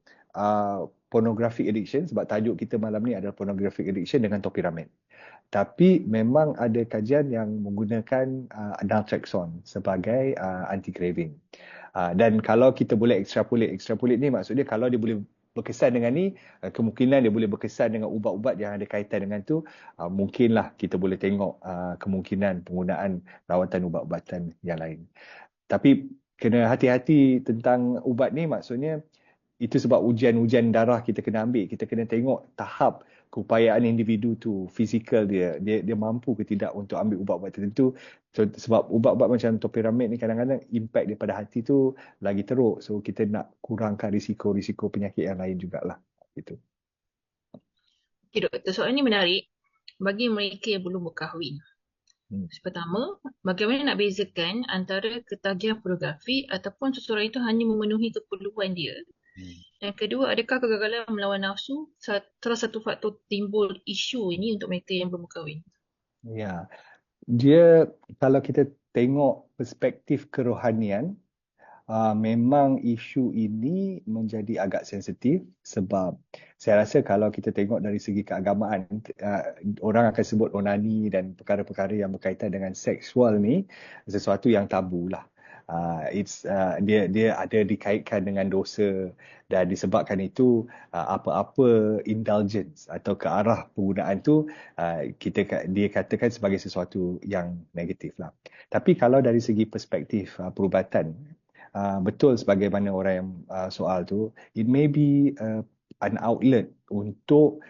pornographic addiction, sebab tajuk kita malam ni adalah pornographic addiction, dengan topiramate. Tapi memang ada kajian yang menggunakan naltrexone sebagai anti-craving. Dan kalau kita boleh extrapolate ni maksudnya kalau dia boleh berkesan dengan ni, kemungkinan dia boleh berkesan dengan ubat-ubat yang ada kaitan dengan tu, mungkinlah kita boleh tengok kemungkinan penggunaan rawatan ubat-ubatan yang lain. Tapi kena hati-hati tentang ubat ni, maksudnya itu sebab ujian-ujian darah kita kena ambil. Kita kena tengok tahap keupayaan individu tu, fizikal dia mampu ke tidak untuk ambil ubat-ubat tertentu. So, sebab ubat-ubat macam topiramate ni kadang-kadang impact daripada hati tu lagi teruk. So kita nak kurangkan risiko-risiko penyakit yang lain jugalah. Gitu. Okay, doktor, soalan ni menarik bagi mereka yang belum berkahwin. Pertama, bagaimana nak bezakan antara ketagihan pornografi ataupun seseorang itu hanya memenuhi keperluan dia. Dan kedua, adakah kegagalan melawan nafsu salah satu faktor timbul isu ini untuk mereka yang belum berkahwin? Ya, dia kalau kita tengok perspektif kerohanian, memang isu ini menjadi agak sensitif sebab saya rasa kalau kita tengok dari segi keagamaan, orang akan sebut onani dan perkara-perkara yang berkaitan dengan seksual ni sesuatu yang tabu lah. Dia ada dikaitkan dengan dosa dan disebabkan itu apa-apa indulgence atau ke arah penggunaan tu dia katakan sebagai sesuatu yang negatif lah. Tapi kalau dari segi perspektif perubatan, betul sebagaimana orang yang soal tu, it may be an outlet untuk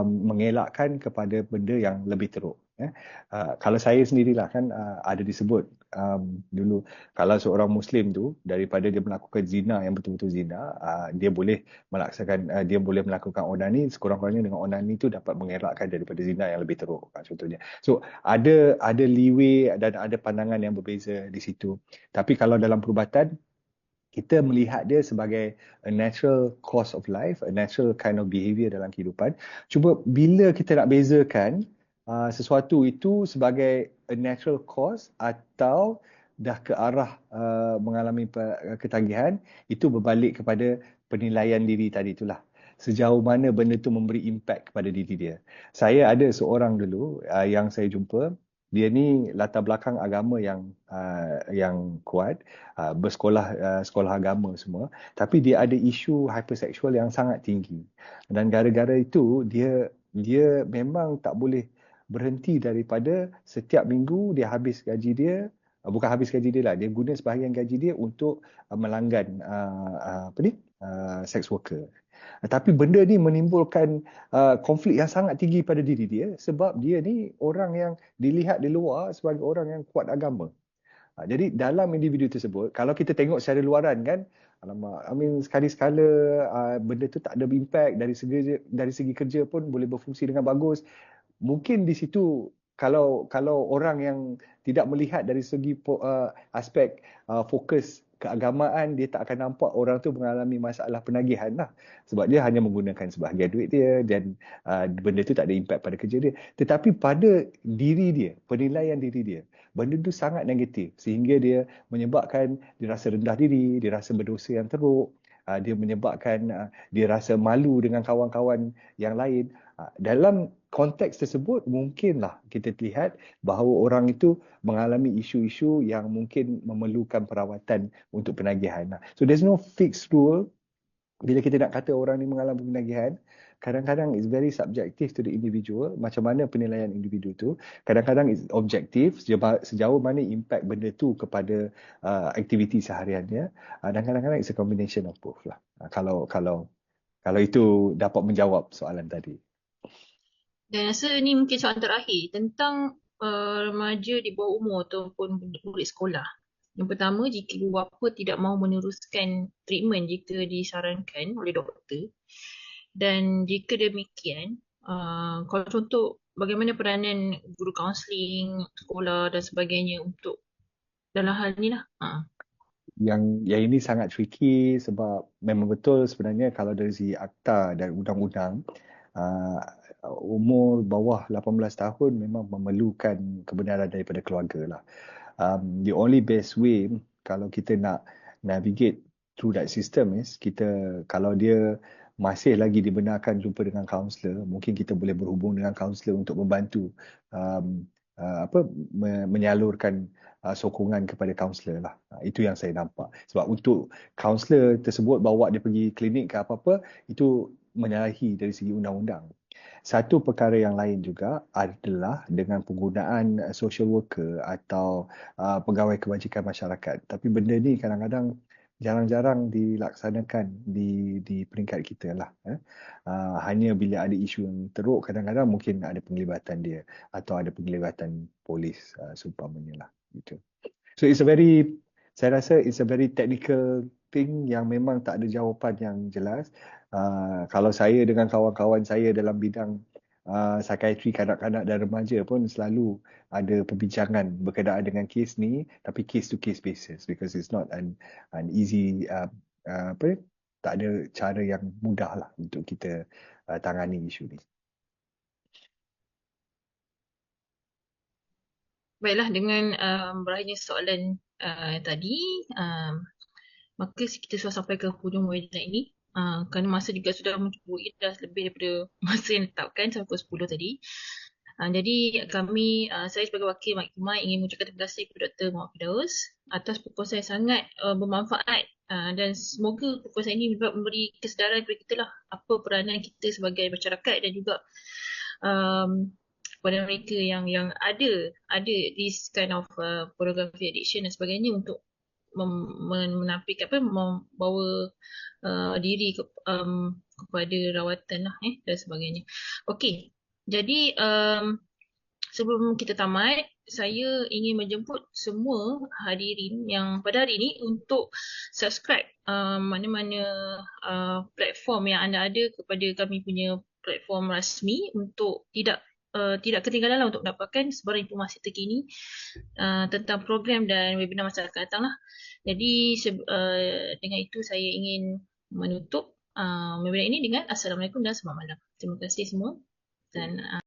mengelakkan kepada benda yang lebih teruk. Kalau saya sendirilah kan ada disebut dulu, kalau seorang Muslim tu daripada dia melakukan zina yang betul-betul zina, dia boleh melakukan onani, sekurang-kurangnya dengan onani tu dapat mengelakkan daripada zina yang lebih teruk contohnya. So ada leeway dan ada pandangan yang berbeza di situ. Tapi kalau dalam perubatan, kita melihat dia sebagai a natural course of life, a natural kind of behavior dalam kehidupan. Cuma bila kita nak bezakan sesuatu itu sebagai a natural cause atau dah ke arah mengalami ketagihan, itu berbalik kepada penilaian diri tadi itulah. Sejauh mana benda tu memberi impak kepada diri dia. Saya ada seorang dulu yang saya jumpa, dia ni latar belakang agama yang kuat, sekolah agama semua, tapi dia ada isu hyperseksual yang sangat tinggi. Dan gara-gara itu dia memang tak boleh berhenti daripada setiap minggu dia habis gaji dia, bukan habis gaji dia lah, dia guna sebahagian gaji dia untuk melanggan sex worker. Tapi benda ni menimbulkan konflik yang sangat tinggi pada diri dia sebab dia ni orang yang dilihat di luar sebagai orang yang kuat agama. Jadi dalam individu tersebut, kalau kita tengok secara luaran kan, alamak, I mean sekali-sekala benda tu tak ada impact dari segi kerja pun boleh berfungsi dengan bagus. Mungkin di situ kalau orang yang tidak melihat dari segi aspek fokus keagamaan, dia tak akan nampak orang tu mengalami masalah penagihan lah. Sebab dia hanya menggunakan sebahagian duit dia dan benda tu tak ada impact pada kerja dia. Tetapi pada diri dia, penilaian diri dia, benda tu sangat negatif sehingga dia menyebabkan dia rasa rendah diri, dia rasa berdosa yang teruk, dia menyebabkan dia rasa malu dengan kawan-kawan yang lain. Dalam konteks tersebut mungkinlah kita lihat bahawa orang itu mengalami isu-isu yang mungkin memerlukan perawatan untuk penagihan. So there's no fixed rule. Bila kita nak kata orang ni mengalami penagihan, kadang-kadang it's very subjective to the individual. Macam mana penilaian individu tu. Kadang-kadang it's objektif sejauh mana impact benda tu kepada aktiviti sehariannya. Dan kadang-kadang it's a combination of both lah. Kalau itu dapat menjawab soalan tadi. Dan rasa ni mungkin soalan terakhir tentang remaja di bawah umur ataupun murid sekolah. Yang pertama, jika ibu bapa tidak mahu meneruskan treatment jika disarankan oleh doktor. Dan jika demikian, kalau contoh bagaimana peranan guru kaunseling, sekolah dan sebagainya untuk dalam hal ni lah. Yang ini sangat tricky sebab memang betul sebenarnya kalau dari segi akta dan undang-undang, umur bawah 18 tahun memang memerlukan kebenaran daripada keluarga lah. The only best way kalau kita nak navigate through that system is kalau dia masih lagi dibenarkan jumpa dengan kaunselor, mungkin kita boleh berhubung dengan kaunselor untuk membantu menyalurkan sokongan kepada kaunselor lah. Itu yang saya nampak. Sebab untuk kaunselor tersebut bawa dia pergi klinik ke apa-apa, itu menyalahi dari segi undang-undang. Satu perkara yang lain juga adalah dengan penggunaan social worker atau pegawai kebajikan masyarakat. Tapi benda ni kadang-kadang jarang-jarang dilaksanakan di peringkat kita lah. Hanya bila ada isu yang teruk, kadang-kadang mungkin ada penglibatan dia atau ada penglibatan polis seumpamanya lah. Gitu. So saya rasa it's a very technical thing yang memang tak ada jawapan yang jelas. Kalau saya dengan kawan-kawan saya dalam bidang psikiatri kanak-kanak dan remaja pun selalu ada perbincangan berkenaan dengan kes ni, tapi case to case basis because it's not an easy tak ada cara yang mudah lah untuk kita tangani isu ni. Baiklah, dengan berakhirnya soalan tadi, maka kita sudah sampai ke hujung webinar ini. Kerana masa juga sudah mencuburi dah lebih daripada masa yang ditetapkan sampai pukul 10 tadi. Jadi saya sebagai wakil mahkamah ingin mengucapkan terima kasih kepada Dr. Muhammad Firdaus atas perkongsian sangat bermanfaat, dan semoga perkongsian ini memberi kesedaran kepada kita lah apa peranan kita sebagai masyarakat dan juga kepada mereka yang ada this kind of pornography addiction dan sebagainya untuk menampilkan membawa diri kepada rawatan lah dan sebagainya. Okey, jadi sebelum kita tamat, saya ingin menjemput semua hadirin yang pada hari ini untuk subscribe mana-mana platform yang anda ada kepada kami punya platform rasmi untuk tidak ketinggalan lah untuk mendapatkan sebarang informasi terkini tentang program dan webinar masa akan datang lah. Jadi dengan itu saya ingin menutup webinar ini dengan Assalamualaikum dan selamat malam. Terima kasih semua dan